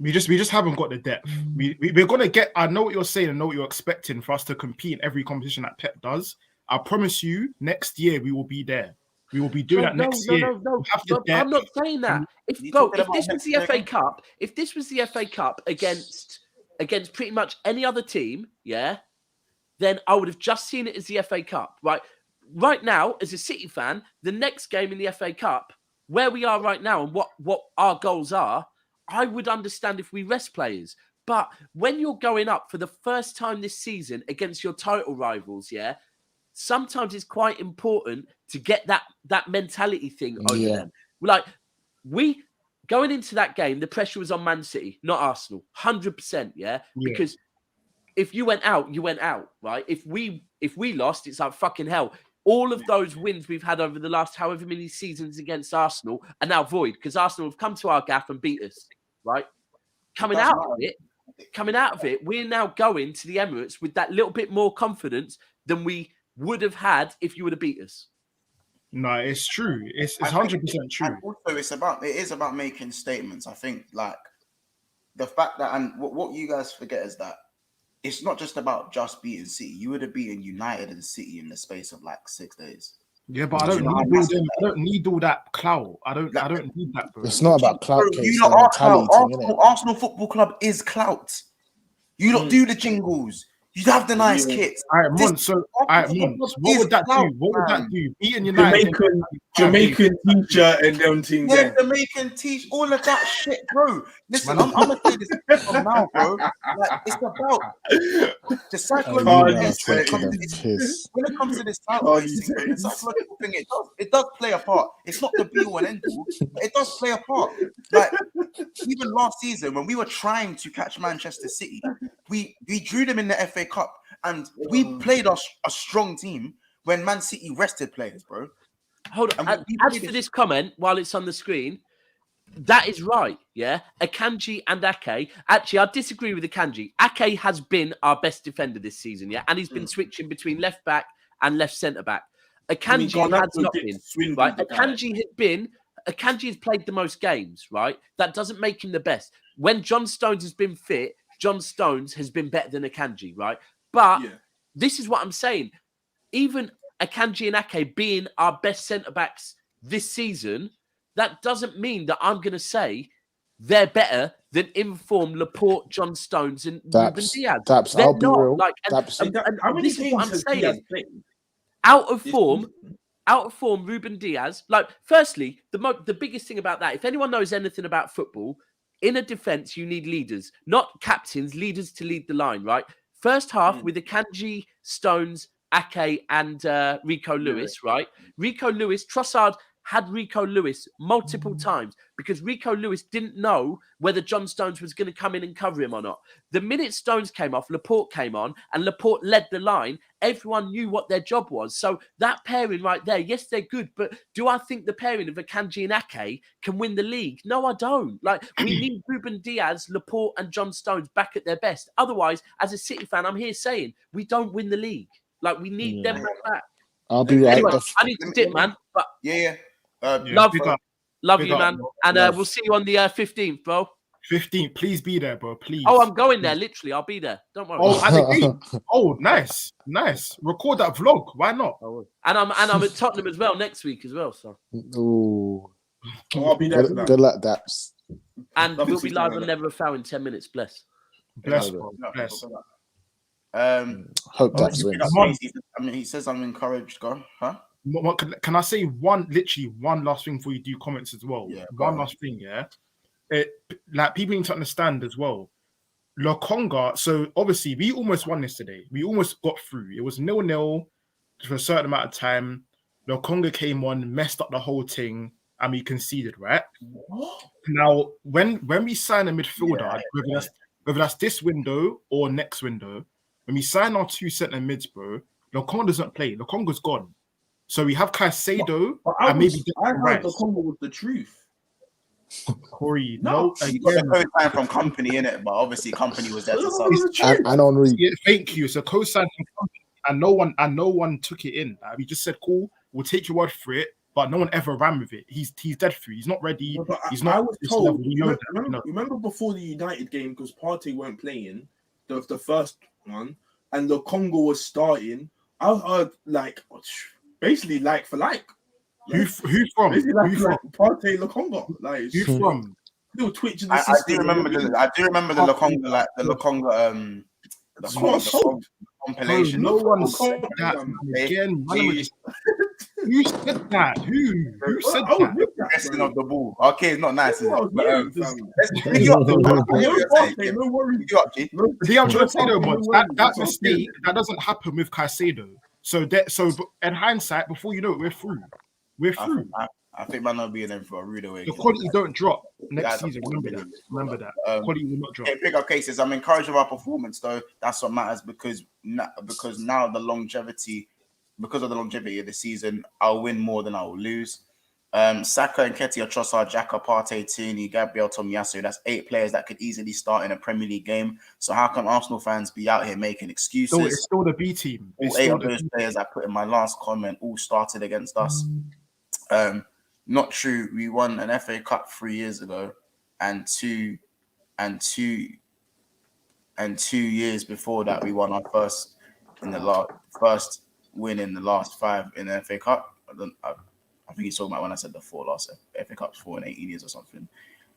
We just haven't got the depth. We're going to get... I know what you're saying and know what you're expecting for us to compete in every competition that Pep does. I promise you, next year we will be there. We will be doing that next year. No. I'm not saying that. If this was the FA Cup against pretty much any other team, yeah, then I would have just seen it as the FA Cup, right? Right now, as a City fan, the next game in the FA Cup, where we are right now and what our goals are, I would understand if we rest players. But when you're going up for the first time this season against your title rivals, yeah, sometimes it's quite important to get that mentality thing over them. Like, we going into that game, the pressure was on Man City, not Arsenal, 100%. Yeah, because if you went out, you went out, right? If we lost, it's like fucking hell. All of those wins we've had over the last however many seasons against Arsenal are now void because Arsenal have come to our gaff and beat us, right? Coming out of it, we're now going to the Emirates with that little bit more confidence than we would have had if you would have beat us. No, it's true. It's 100% true. And also, it is about making statements. I think, like, the fact that, and what you guys forget is that it's not just about just beating City. You would have beaten United and City in the space of like 6 days. Yeah, but I don't need all that clout. I don't need that, bro. It's not about clout. Arsenal Football Club is clout. You don't do the jingles. You have the nice kits. All right, Mons. What would that do? What would that do? Beating United, Jamaican t-shirt and them things. Yeah, Jamaican t-shirt, all of that shit, bro. Listen, I'm gonna say this from now, bro. Like, it's about the psychological when it comes to this title racing, the psychological thing. It does play a part. It's not the be all and end all, but it does play a part. Like, even last season when we were trying to catch Manchester City, we drew them in the FA Cup, and we played a strong team when Man City rested players, bro. Hold on. As for this comment, while it's on the screen, that is right, yeah? Akanji and Ake. Actually, I disagree with Akanji. Ake has been our best defender this season, yeah? And he's been switching between left back and left centre back. Akanji has not been, right? Akanji has played the most games, right? That doesn't make him the best. When John Stones has been fit, John Stones has been better than Akanji, right? But this is what I'm saying. Even Akanji and Ake being our best centre-backs this season, that doesn't mean that I'm going to say they're better than informed Laporte, John Stones, and Ruben Diaz. They're not. Real. Like, and this is what I'm saying. Out of form, Ruben Diaz. Like, firstly, the biggest thing about that, if anyone knows anything about football, in a defense, you need leaders, not captains, leaders to lead the line, right? First half with Akanji, Stones, Ake, and Rico Lewis, right? Rico Lewis, Trossard had Rico Lewis multiple times because Rico Lewis didn't know whether John Stones was going to come in and cover him or not. The minute Stones came off, Laporte came on, and Laporte led the line. Everyone knew what their job was. So that pairing right there, yes, they're good, but do I think the pairing of Akanji and Ake can win the league? No, I don't. Like, we need Ruben Diaz, Laporte, and John Stones back at their best. Otherwise, as a City fan, I'm here saying we don't win the league. Like, we need them back. I'll be right. Anyway, I need to dip, man. But love big you, up, man. bro. And Love. we'll see you on the 15th, bro. 15, please be there, bro. Please. Oh, I'm going there. Literally, I'll be there. Don't worry. Oh, and again. Oh, nice. Record that vlog. Why not? And I'm at Tottenham as well next week as well. So Ooh. I'll be there for that. Good luck, Daps. and Love we'll to be see live you on on Never a Foul in 10 minutes. Bless. Bless, bro. Bless. Hope Daps wins. I mean, he says I'm encouraged. Go, huh? Can I say one last thing before you do comments as well? Yeah, one last thing, yeah. Like people need to understand as well. Lokonga, so obviously we almost won this today. We almost got through. It was 0-0 for a certain amount of time. Lokonga came on, messed up the whole thing, and we conceded, right? Now, when we sign a midfielder, whether that's this window or next window, when we sign our 2 centre mids, bro, Lokonga doesn't play. Lokonga's gone. So we have Caicedo and maybe I heard the combo was the truth. Corey, No, You got the co-sign from Company in it, but obviously Company was there to sub. And Henri. Yeah, thank you. So co-sign from company, and no one took it in. We just said, "Cool, we'll take your word for it," but no one ever ran with it. He's dead through. He's not ready. No, but he's not. I was told. We know that. Remember before the United game, because Partey weren't playing the first one, and the Congo was starting. I heard basically like for like. Who from? Basically Who from? Partey Lokonga. Like Who from? Still twitching. I do remember the Lokonga, like the Lokonga, the compilation. No one said that again. Who said that? Who said that? Pressing of the ball. Okay, it's not nice. Is it? No worries. I'm trying to say though, but that mistake that doesn't happen with Caicedo. So in hindsight, before you know it, we're through. We're through. I think man will be in there for a rude away. The quality don't drop next season. Remember that. Quality will not drop. Okay, pick up cases. I'm encouraged with our performance though. That's what matters because now because of the longevity of the season, I'll win more than I will lose. Saka and Nketiah, Trossard, Xhaka, Partey, Tierney, Gabriel, Tomiyasu. That's 8 players that could easily start in a Premier League game. So how can Arsenal fans be out here making excuses? So it's still the B team. All 8 of those players I put in my last comment all started against us. Not true. We won an FA Cup 3 years ago, and two years before that we won our first win in the last 5 in the FA Cup. I think he's talking about when I said the 4 last FA Cups 4 in 18 years or something.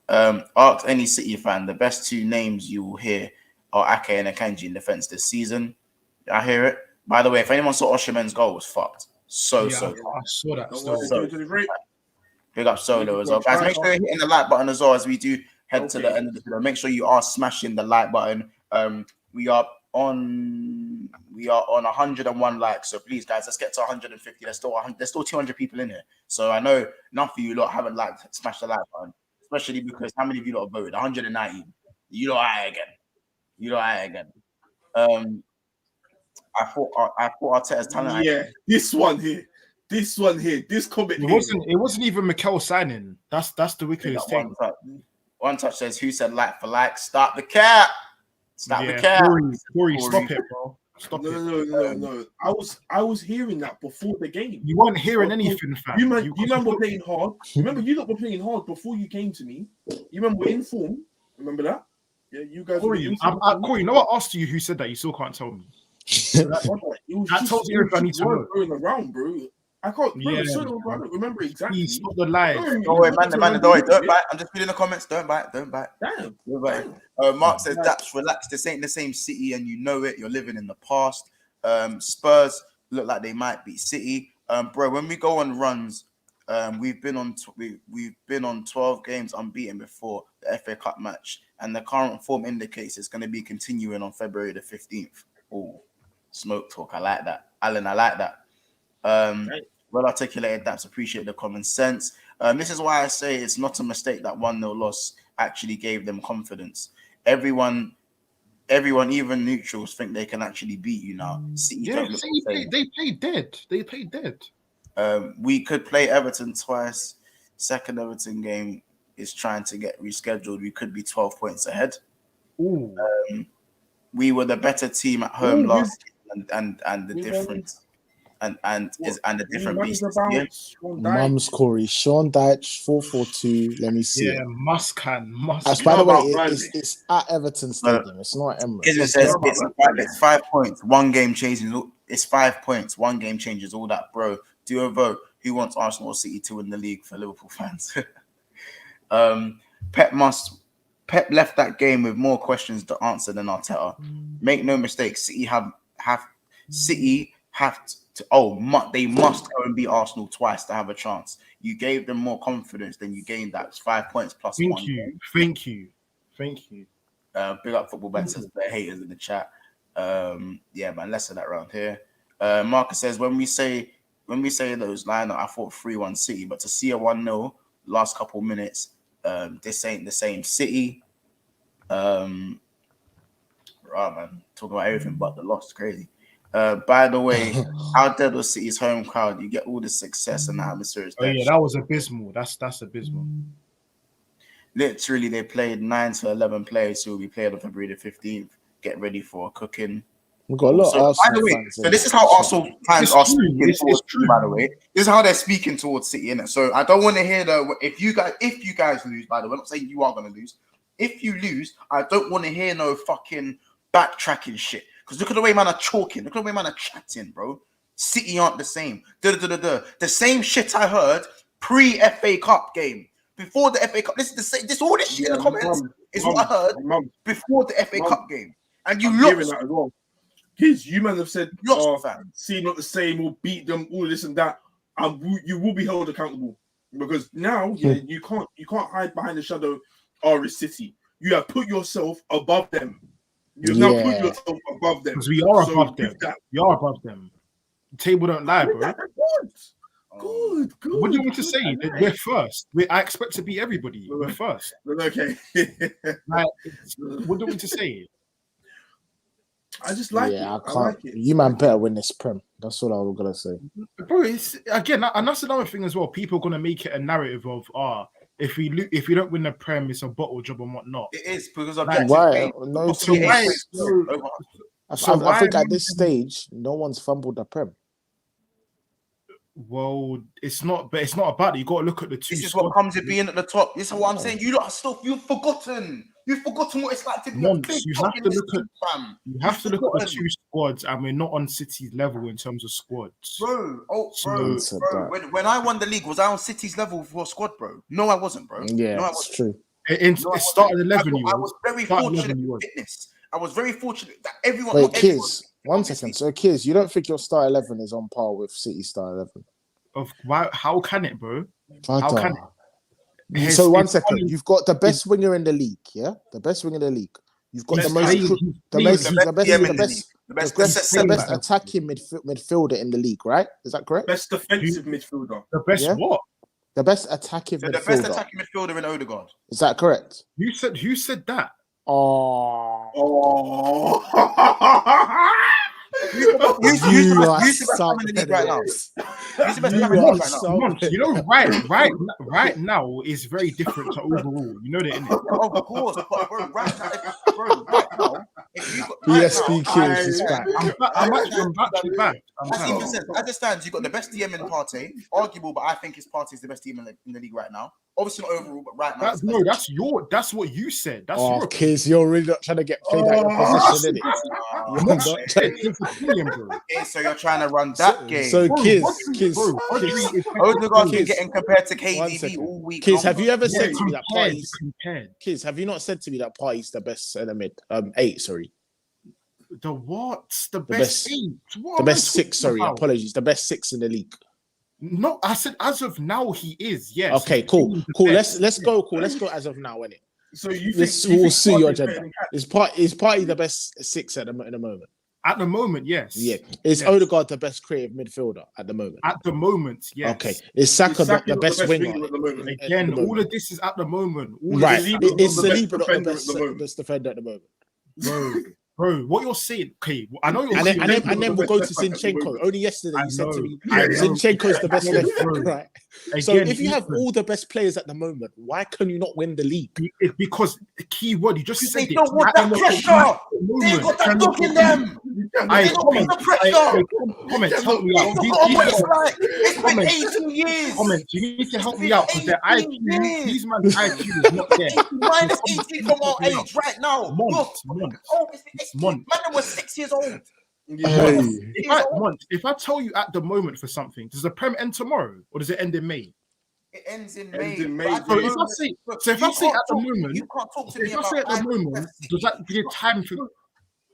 Ask any City fan, the best 2 names you will hear are Ake and Akanji in defence this season. I hear it. By the way, if anyone saw Oshimen's goal, it was fucked. I saw that. So big up Solo as well. Guys, make sure you're hitting the like button as well as we do head to the end of the video. Make sure you are smashing the like button. We are on 101 likes. So please, guys, let's get to 150. There's still 200 people in here. So I know none of you lot haven't smashed the like button, especially because how many of you lot have voted? 190. You lot are again. I thought Arteta's talent. Yeah, this one here, this comment. It wasn't even Mikel signing. That's the wickedest thing. One touch says, "Who said like for like? Start the cap. Stop the cap." Corey, stop it, bro. Stop it. No. I was hearing that before the game. You weren't hearing anything, fam. You remember playing hard. Remember you lot were playing hard before you came to me. You remember in form. Remember that? Yeah, you guys. Corey, you know what I asked you who said that? You still can't tell me. That tells you everything I need to know. Going around, bro. I can't. Bro, I don't remember exactly. Stop the lies. Don't worry, man. Don't bite. I'm just reading the comments. Don't bite. Damn. Mark says, "Daps, relax. This ain't the same City, and you know it. You're living in the past." Spurs look like they might beat City. Bro, when we go on runs, we've been on 12 games unbeaten before the FA Cup match, and the current form indicates it's going to be continuing on February the 15th. Oh, smoke talk. I like that, Alan. I like that. Well articulated. That's appreciate the common sense. This is why I say it's not a mistake that 1-0 loss actually gave them confidence. Everyone, even neutrals, think they can actually beat you now. City Yeah, don't look the same. they played dead. They played dead. We could play Everton twice. Second Everton game is trying to get rescheduled. We could be 12 points ahead. Ooh. We were the better team at home last year, and the difference and the different beast this year. Mum's Corey, Sean Dyche, 4-4-2. Let me see. Yeah, must. By the way, it's at Everton Stadium. It's not Emirates. It says it's 5 points. One game changes. It's 5 points. One game changes all that, bro. Do a vote. Who wants Arsenal or City to win the league for Liverpool fans? Pep left that game with more questions to answer than Arteta. Make no mistake, City they must go and beat Arsenal twice to have a chance. You gave them more confidence than you gained. That 5 points plus Thank one. Thank you. Big up football betters, the haters in the chat. Yeah, man, less of that around here. Marcus says when we say those lineup, I thought 3-1 City, but to see a 1-0 last couple minutes, this ain't the same City. Right, man, talking about everything but the loss, crazy. By the way, how dead was City's home crowd? You get all the success and the atmosphere is dead. Oh yeah, that was abysmal. That's abysmal. Literally, they played 9 to 11 players who will be played on February the 15th. Get ready for cooking. We've got a lot of Arsenal by the way, fans. So this is how Arsenal fans are speaking towards City, by the way. This is how they're speaking towards City, innit? So I don't want to hear if you guys lose, by the way, I'm not saying you are going to lose. If you lose, I don't want to hear no fucking backtracking shit. Because look at the way man are talking. Look at the way man are chatting, bro. City aren't the same. The same shit I heard pre-FA Cup game. Before the FA Cup. This is the same. This all this shit in the comments is what I heard before the FA Cup game. And you lost. That as well. Kids, you man have said, see not the same, or beat them, all this and that. You will be held accountable. Because now, you can't hide behind the shadow of City. You have put yourself above them. You've now put yourself above them. Because we are above them. We are above them. The table don't lie, bro. Good. What do you want to say? We're first. I expect to beat everybody. We're first. Okay. What do you want to say? I just like it. I can't. Like it. You man better win this Prem. That's all I was gonna say. Bro, it's again, and that's another thing as well. People are gonna make it a narrative of if we don't win the Prem, it's a bottle job and whatnot. It is because of why no team. I think at this stage, no one's fumbled the Prem. Well, it's not about it. You got to look at the two. This is what comes with being at the top. This is what I'm saying. You've forgotten. You've forgotten what it's like to be a big you have to look at the two squads, and we're not on City's level in terms of squads. Bro. When I won the league, was I on City's level for a squad, bro? No, I wasn't, bro. Yeah, no, it's true. It started 11. I was very fortunate with fitness. I was very fortunate that everyone. Wait, Kiz, 1 second. So, Kiz, you don't think your start 11 is on par with City start 11? How can it, bro? How can it? So 1 second, you've got the best winger in the league, yeah? The best winger in the league. You've got the best attacking midfielder in the league, right? Is that correct? Best defensive midfielder. The best what? The best attacking midfielder. The best attacking midfielder in Odegaard. Is that correct? Who said that? Oh. You know, right now is very different to overall. You know that, innit? Of course, but bro, right now, PSP Kids is back. I'm actually back. As it stands, you've got the best DM in Partey, arguable, but I think his Partey is the best team in the league right now. Obviously not overall, but right now. That's what you said. That's your Kids, you're really not trying to get played out your position, innit? So you're trying to run that game. So Kids, Odegaard's been getting compared to KDB all week. Kids, have you ever said to me that Partey's Kids, have you not said to me that Partey's the best centre mid? 8, sorry. The what? The best 8? The best 6, sorry. Apologies. The best 6 in the league. No, I said as of now he is. Yes. Okay, cool. Let's go. Cool. Let's go as of now, innit? So you we'll see your agenda. Is Partey the best 6 at the moment? At the moment, yes. Yeah. Is Yes. Odegaard the best creative midfielder at the moment? At the moment, yes. Okay. Is Saka Saka the not best winger? at the moment. Again, all of this is at the moment. All Right. of this Is the best Saliba not the defender best at the moment? defender at the moment? Bro, what you're saying, okay, I know you're And saying, then we'll go to Zinchenko. Only yesterday I you said to know. me, I know. Zinchenko's the best left back, Bro. right? So Again, if you have Ethan, all the best players at the moment, why can you not win the league? it's because the key word you just said They it. don't want At that the pressure. moment, They got that dog in them. I They don't want the pressure. comment, help me out. They forgot what it's like. It's been Comment. 18 years. Comment, you need to help It's me been out because their 18 IQ, years. these man's IQ is not there. Minus 18 from our age right now. Months. Oh, it's Months. man was 6 years old. Yeah. If I tell you at the moment for something, does the Prem end tomorrow or does it end in May? It ends in Ends May. in May. But at So the if I moment- say, look, so if you I say can't at the talk- moment, you can't talk to me if I about say at the I moment, press City. does that give time for?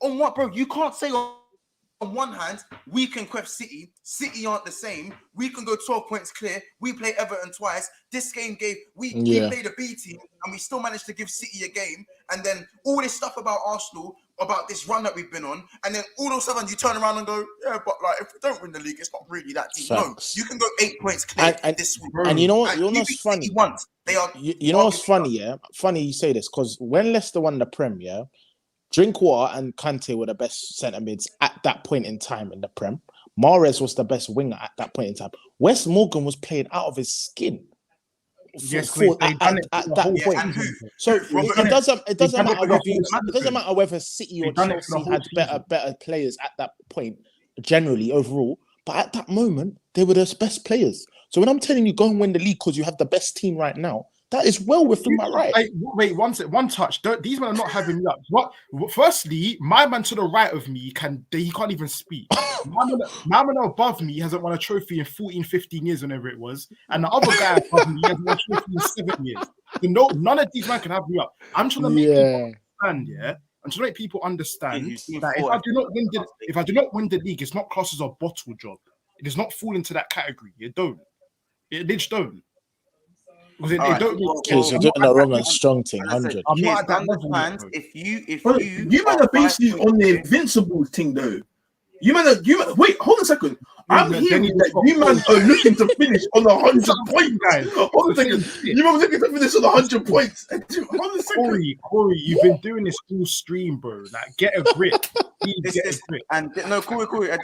On what, bro? You can't say on one hand, we can crush City. City aren't the same. We can go 12 points clear. We play Everton twice. This game we played a B team and we still managed to give City a game. And then all this stuff about Arsenal, about this run that we've been on, and then all of a sudden you turn around and go, yeah, but like if we don't win the league, it's not really that deep. Facts. No, you can go 8 points clear And this week. And you know what? And You know you what's beat funny? City once. They are. You know what's funny? Yeah, funny you say this because when Leicester won the Prem, yeah, Drinkwater and Kante were the best centre mids at that point in time in the Prem. Mahrez was the best winger at that point in time. Wes Morgan was playing out of his skin. Yes, At that point. And who? So it doesn't done it matter for the whether whole it doesn't matter whether City or They've done it for the Chelsea whole had better players at that point, generally overall. But at that moment, they were the best players. So when I'm telling you go and win the league because you have the best team right now, that is well within my right. Wait, one touch. These men are not having me up. What? Firstly, my man to the right of me he can't even speak. my man above me hasn't won a trophy in 14, 15 years, whenever it was, and the other guy above me hasn't won a trophy in 7 years. So none of these men can have me up. I'm trying to make people understand. Yeah, I'm trying to make people understand that if I do not win the league, it's not classed as a bottle job. It does not fall into that category. It don't. It just don't. Because it don't You're doing the wrong and strong thing. 100. I'm not at that level. If you You man are basically on the invincible thing though. You man wait, hold on a second. I'm hearing that you man are looking to finish on 100 points, guys. Hold on a second. You man are looking to finish on 100 points. Hold on a second. Corey, you've been doing this full stream, bro. Like, get a grip. Get a grip. And no, Corey, and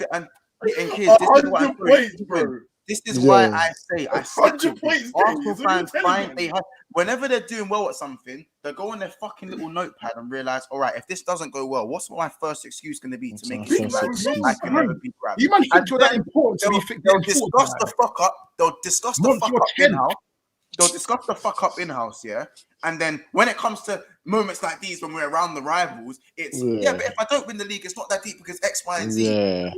kids, 100 points, bro. This is why I say 100 points. Arsenal fans find they have whenever they're doing well at something, they go on their fucking little notepad and realize, all right, if this doesn't go well, what's my first excuse going to be to make it seem like I can never be grabbed? You man think you're that important to be they'll discuss the fuck up. They'll discuss the fuck up in-house. They'll discuss the fuck up in-house, yeah. And then when it comes to moments like these, when we're around the rivals, it's but if I don't win the league, it's not that deep because X, Y, and Z. Yeah.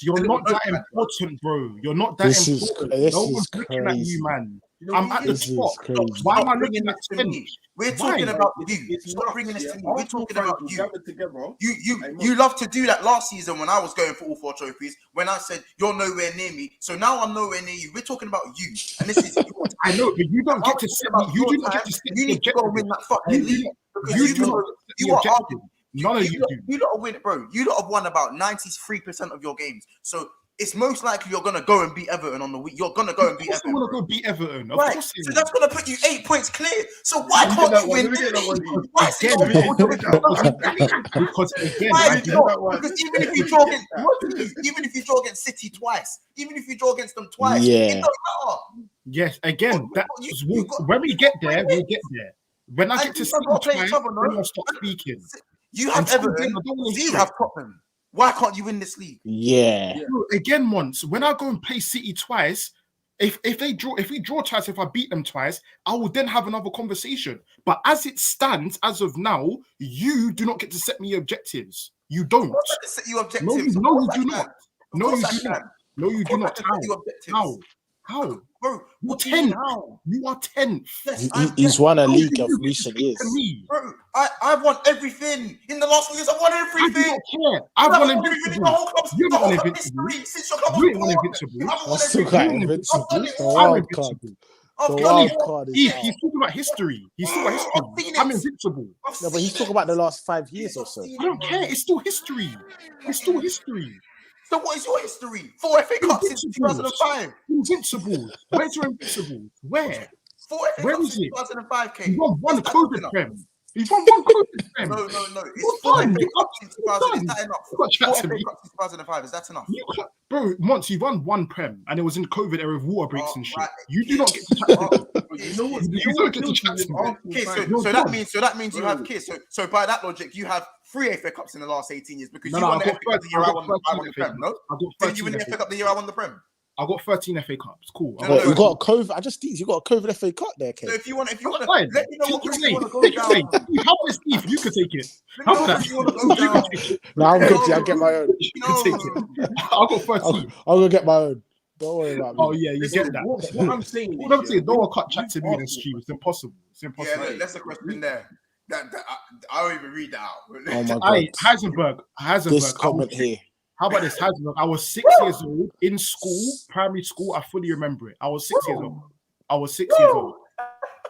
You're not that important, bro. You're not that important. No one's looking at you, man. I'm at the top. Why am I looking at me? We're talking about you. Stop bringing this to me. We're talking about you. You love to do that last season when I was going for all 4 trophies. When I said you're nowhere near me, so now I'm nowhere near you. We're talking about you, and this is your time. I know, but you don't get to sit. You do not get to sit. You need to go win that fucking league. You are arguing. None of you do. You lot have win, bro. You lot have won about 93% of your games. So it's most likely you're gonna go and beat Everton on the week. You're gonna go and beat Everton. I'm gonna go beat Everton. Of right. course. So that's gonna put you 8 points clear. So why can't you win? Because even if you draw against City twice, even if you draw against them twice, it don't matter. Yes, again, when we get there, we'll get there. When I get to City twice, then I'll stop speaking. You have Everton. You have Tottenham. Why can't you win this league? Yeah. Again, once when I go and play City twice, if we draw twice, if I beat them twice, I will then have another conversation. But as it stands, as of now, you do not get to set me objectives. You don't. I set you objectives. No, you do not. No, you do not. No, you do not. How? Bro, you're 10th. You are 10th. Yes, he's won a league of recent years. Bro, I've won everything. In the last 4 years, I've won everything. I don't care. I've won everything in the whole club. You've won invincible. You ain't won invincible. I still got invincible. I've The done wild it. card is He's out. talking about history. He's talking about I've history. seen I'm it. invincible. I've No, but he's seen talking it. about the last 5 years or I've so. seen I it, don't bro. care. It's still history. It's still history. So what is your history? 4 FA Cups since Invincibles. 2005. Invincibles. Where's your invincibles? Where? 4 FA Where Cups is since it? 2005, He K. won one Is that COVID enough? prem. He's won one COVID prem. No. It's You're 4 done. FA Cups since 2000. Is done. that enough? You got chat 4 to FA me. Cups since 2005. Is that enough? You can't, bro. Once you won one prem, and it was in COVID era with water breaks and shit. Right. You do not get to chat to me. You know what? You You know don't what get to kills chat me to with me. Arsenal Okay, fans? You're so done. that means you Bro. have kids. So by that logic, you have 3 FA Cups in the last 18 years because No, you no, won I the got FA Cup the year I won the 13 FA Prem. Cups. No, I got didn't you win 13 the FA FA Cup the year I won the Prem? I got 13 FA Cups. Cool. I No, got Wait, you 13. got a COVID. I just think you got a COVID FA Cup there, So Kate. if you want to Fine. let me know what Take route your you want to name. go Take your down. name. How about this beef? You can take it. Let me How know about what that? route you want to go You can down. take it. No, I'm No. good. I'll get my own. You can take it. I got 13. I'll go get my own. Don't worry about me. Oh yeah, you Listen, get that. what I'm saying What I'm is, saying, no one can't with chat to me in the Arsenal, stream. It's impossible. It's Yeah, impossible. look, that's the question there. I don't even read that out. Oh my Hey, god. Heisenberg. This I was, comment here. how about this, Heisenberg? I was 6 years old in school, primary school. I fully remember it. I was 6 years old. I was 6 years old.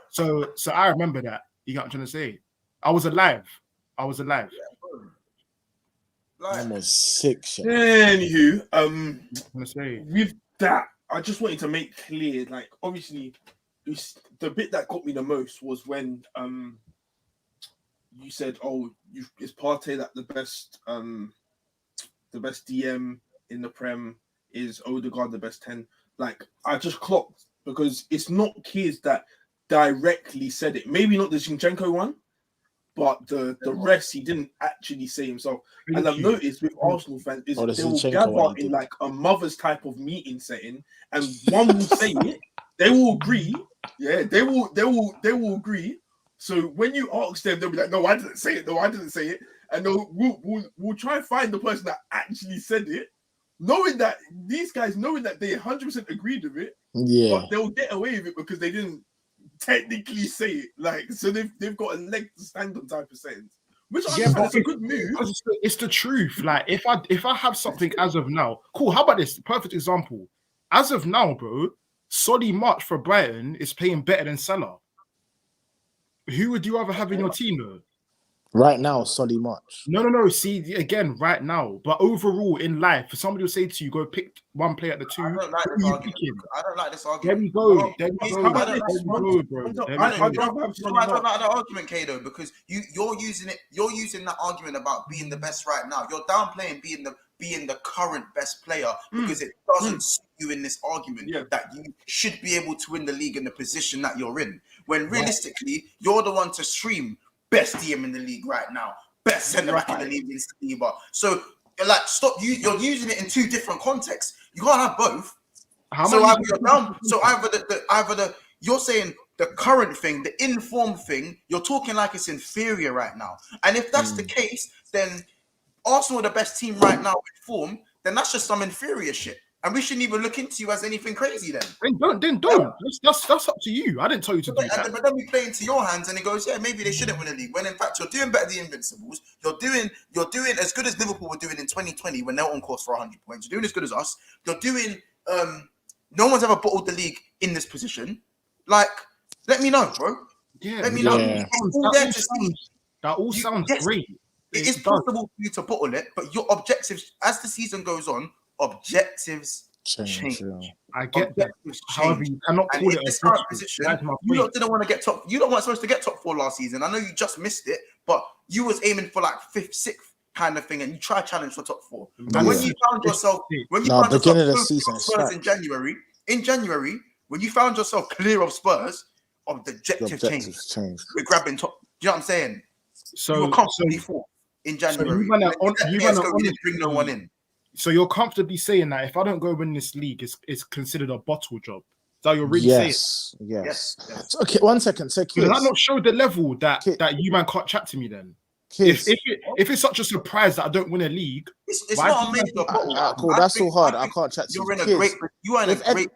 So I remember that. You got what I'm trying to say? I was alive. Like, I'm on 6. Yeah. anywho, I'm gonna say. with that, I just wanted to make clear, like, obviously, the bit that got me the most was when you said, "Oh, is Partey that the best DM in the Prem? Is Odegaard the best 10?" Like, I just clocked because it's not kids that directly said it. Maybe not the Zinchenko one, but the rest he didn't actually say himself. And I've noticed with Arsenal fans is Oh, the they will Zinchenko one gather he in did. like a mother's type of meeting setting, and one will say it, they will agree. Yeah, they will agree. So when you ask them, they'll be like, "No, I didn't say it. No, I didn't say it." And we'll try and find the person that actually said it, knowing that these guys knowing that they 100% agreed with it, Yeah. but they'll get away with it because they didn't technically say it. Like, so they've got a leg to stand on type of settings, which I Yeah, understand but it's a good move. it's the truth. Like if I have something as of now, cool. How about this? Perfect example. As of now, bro, Solly March for Brighton is playing better than Salah. Who would you rather have in your team, though? Right now, Solly March. No. See, again, right now. But overall, in life, for somebody will say to you, go pick one player at the two. I don't like who this are you argument. picking? I don't like this There argument. we go. Well, There we How go. about There this? we go, bro. There we I go. don't like that argument, Kato, because you're using it. You're using that argument about being the best right now. You're downplaying being the current best player because it doesn't suit you in this argument that you should be able to win the league in the position that you're in. When realistically, you're the one to stream best DM in the league right now, best centre back in the league in Saliba. So like, stop. You're using it in two different contexts. You can't have both. Either you're down. So either you're saying the current thing, the informed thing, you're talking like it's inferior right now. And if that's the case, then Arsenal are the best team right now with form. Then that's just some inferior shit, and we shouldn't even look into you as anything crazy. Then don't. That's up to you. I didn't tell you to do that. But then we play into your hands, and it goes, yeah, maybe they shouldn't win a league. When in fact you're doing better than the Invincibles. You're doing as good as Liverpool were doing in 2020 when they're on course for 100 points. You're doing as good as us. You're doing. No one's ever bottled the league in this position. Like, let me know, bro. Yeah, let me know. Yeah. That all sounds great. It is possible for you to bottle it, but your objectives, as the season goes on, objectives change. I get that. However, you cannot call it this a current position. That's my You point. didn't want to get top. You don't want supposed to get top 4 last season. I know you just missed it, but you was aiming for like 5th, 6th kind of thing, and you try challenge for top 4. And when you found yourself, beginning of the season, Spurs in January, when you found yourself clear of Spurs, objectives changed. We're grabbing top. Do you know what I'm saying? So you were comfortably 4th in January. You didn't bring no one in. So you're comfortably saying that if I don't go win this league, it's considered a bottle job. Is that you're really saying? Yes. So, okay, 1 second. So, does that not show the level that you man can't chat to me then? If it's such a surprise that I don't win a league, it's not a major bottle. Cool, that's so hard. I can't chat to you.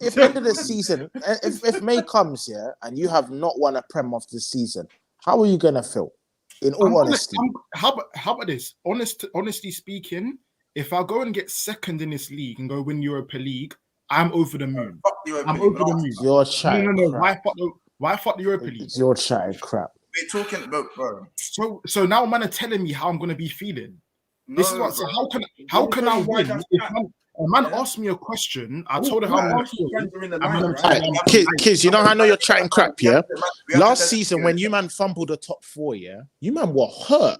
If end of the season, if May comes here and you have not won a Prem of the season, how are you gonna feel? In all honesty, how about this? Honestly speaking, if I go and get second in this league and go win Europa League, I'm over the moon. Fuck the Europa I'm League. over the moon. You're chatting No. crap. Why fuck the Europa League? You're chatting crap. We're talking about, bro. So now man are telling me how I'm gonna be feeling. This is No, what. So bro. how can I Why win? that's If that? a man Yeah. asked me a question, I told him how I'm All gonna Arsenal feel. fans are in the And line, man, I'm right? telling Alright, him, kids, you know how I know you're chatting crap, yeah? We have to Last test season, it. when you man fumbled the top 4, yeah, you man were hurt.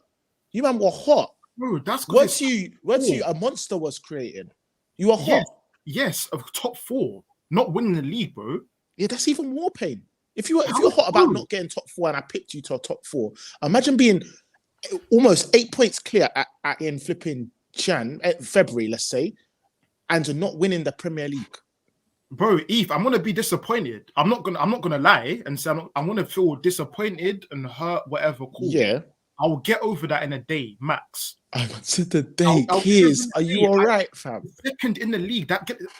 You man were hot. bro, that's Once because you a monster was created, you were hot. yes, of top 4, not winning the league, bro. Yeah, that's even more pain. If you're hot about not getting top 4 and I picked you to a top 4, imagine being almost 8 points clear at in flipping February, let's say, and not winning the Premier League. Bro, Eve, I'm gonna be disappointed. I'm not gonna lie and say I'm gonna feel disappointed and hurt, whatever. Cool. Yeah. I'll get over that in a day, max. I said the day, I'll kids. give Are them a you day. all right, fam? Second in the league,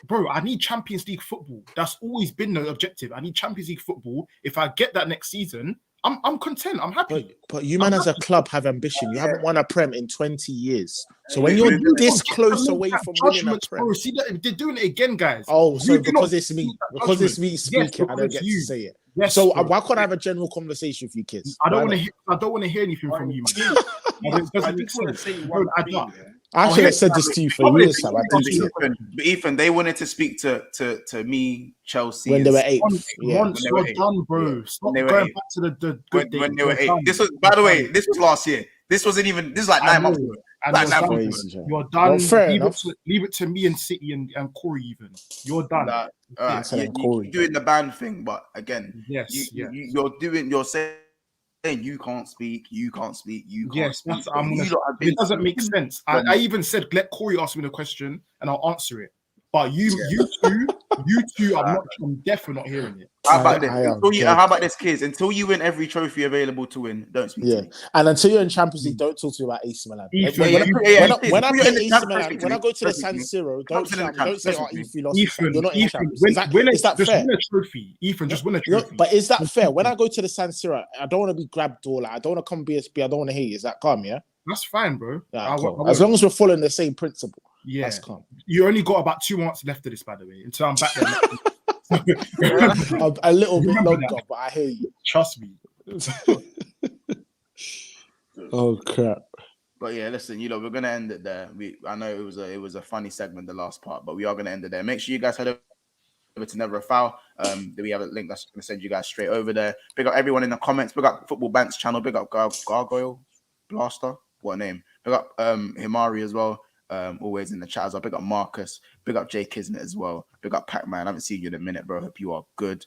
bro. I need Champions League football. That's always been the objective. I need Champions League football. If I get that next season, I'm content. I'm happy. But you man as a club have ambition. You haven't won a Prem in 20 years. So when Hey, you're wait, this close away from winning a Judgments, Prem. bro. See that they're doing it again, guys. Oh, so You do not because it's me, see that because it's me judgment. speaking, Yes, I don't because get you. to say it. Yes, So bro. why can't I have a general conversation with you kids? I don't Why want to hear anything from you, man. I It doesn't make just want to sense. say Bro, one I thing. don't. Yeah. I should have said this to you for years, Sam. I But did it Ethan, they wanted to speak to me, Chelsea, when they were 8th. Yeah. Once When they were you're eight. done, bro. Yeah. Stop When they were going eight. back to the good days. when they were You're 8. done. This was, by the You're way, done. this was last year. This wasn't even. This is like 9 I months know. ago. And Like you're 9 done. months Crazy, ago. Joe. You're done. Well, fair leave enough. Leave it to me and City and Corey even. You're done. Nah, Yes, and you're Corey. doing the band thing, but again, Yes, yes. you're saying you can't speak, you can't speak, you can't Yes, speak. that's I'm gonna. You lot have been It doesn't make speaking sense. from- I even said let Corey ask me the question and I'll answer it. But you two, I'm definitely not hearing it. How about this? I am How about this, kids? Until you win every trophy available to win, don't speak Yeah, to me. and until you're in Champions League, don't talk to me about AC Milan. Ethan, When yeah, I please, play in the AC champ, Milan, speak to when me. I go to the Don't speak San to me. Siro, Don't speak in the don't say, champ, "Oh, don't if you lost," Ethan, you're not in Champions. win, Is that win fair? win a trophy. Ethan, just win a No, trophy. but is that fair? When I go to the San Siro, I don't want to be grabbed or like I don't want to come BSB. I don't want to hear you. Is that calm? Yeah. That's fine, bro. Yeah, I cool. won't. As long as we're following the same principle, Yeah. that's calm. You only got about 2 months left of this, by the way, until I'm back there. A little bit Remember longer, that. but I hear you. Trust me. Oh crap! But yeah, listen, we're gonna end it there. I know it was a funny segment, the last part, but we are gonna end it there. Make sure you guys head over to Never a Foul. We have a link that's gonna send you guys straight over there. Big up everyone in the comments. Big up Football Banks channel. Big up Gargoyle Blaster. What a name. Big up Himari as well. Always in the chat as well. Big up Marcus. Big up Jay Kisnet as well. Big up Pac-Man. I haven't seen you in a minute, bro. Hope you are good.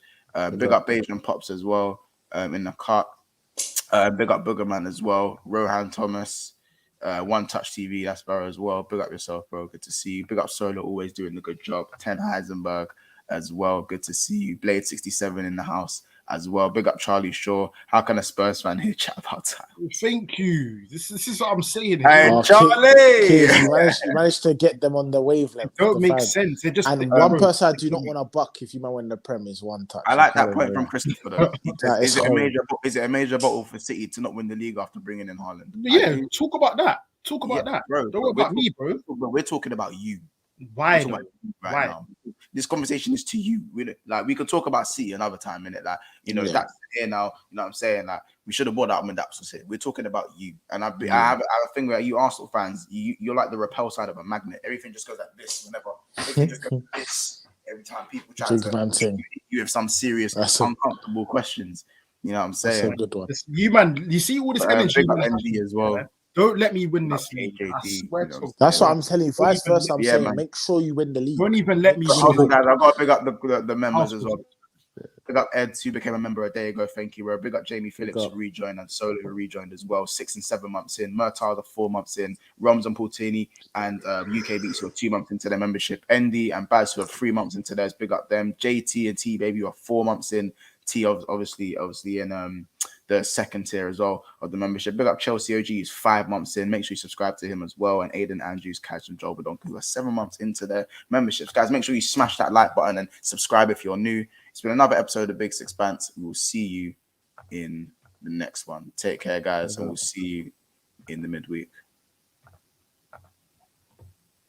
Big up Beige and Pops as well. In the cut. Big up Boogerman as well. Rohan Thomas. One Touch TV, that's Barrow as well. Big up yourself, bro. Good to see you. Big up Solo, always doing the good job. 10 Heisenberg as well. Good to see you. Blade 67 in the house as well. Big up Charlie Shaw. How can a Spurs fan here chat about time? Thank you. This is what I'm saying. Hey, Oh, Charlie! Kids, you managed to get them on the wavelength. Don't the make vibe. sense. They just And one person I do not want to buck if you man win the Prem is One Touch. I like that Okay, point yeah. from Christopher, though. That Is is it horrible. is it a major bottle for City to not win the league after bringing in Haaland? Yeah, talk about that. Talk about Yeah, that. bro. Don't worry about me, bro. We're talking about you. Why? We're talking about you right Why? now. This conversation is to you. We could talk about City another time, innit? Like, Yeah. that's here now. You know what I'm saying? Like, we should have brought that up when that was here. We're talking about you. And I have a thing where you Arsenal fans, you're like the repel side of a magnet. Everything just goes like this whenever. Everything just goes like this every time people try Big to man thing. you have some serious, uncomfortable questions. You know what I'm That's saying? a good one. You man, you see all this energy. Big up ND as well. Don't let me win this Big league. up I AJD, swear you know. to That's God. what I'm telling you. Vice versa, I'm Yeah, saying man. make sure you win the league. Don't even let me win. Hold the on, league. guys. I've got to pick up the members as well. Big up Ed, who became a member a day ago. Thank you, bro. Big up Jamie Phillips, who rejoined, and Solo, who rejoined as well. 6 and 7 months in. Murtala, 4 months in. Roms and Portini and UK Beats, who are 2 months into their membership. Andy and Baz, who are 3 months into theirs. Big up them. JT and T Baby, who are 4 months in. T obviously in the second tier as well of the membership. Big up Chelsea OG, who's 5 months in. Make sure you subscribe to him as well. And Aiden Andrews, Cash and Joel Badonka, who are 7 months into their memberships. Guys, make sure you smash that like button and subscribe if you're new. It's been another episode of Big Six Bants. We will see you in the next one. Take care, guys, and we'll see you in the midweek.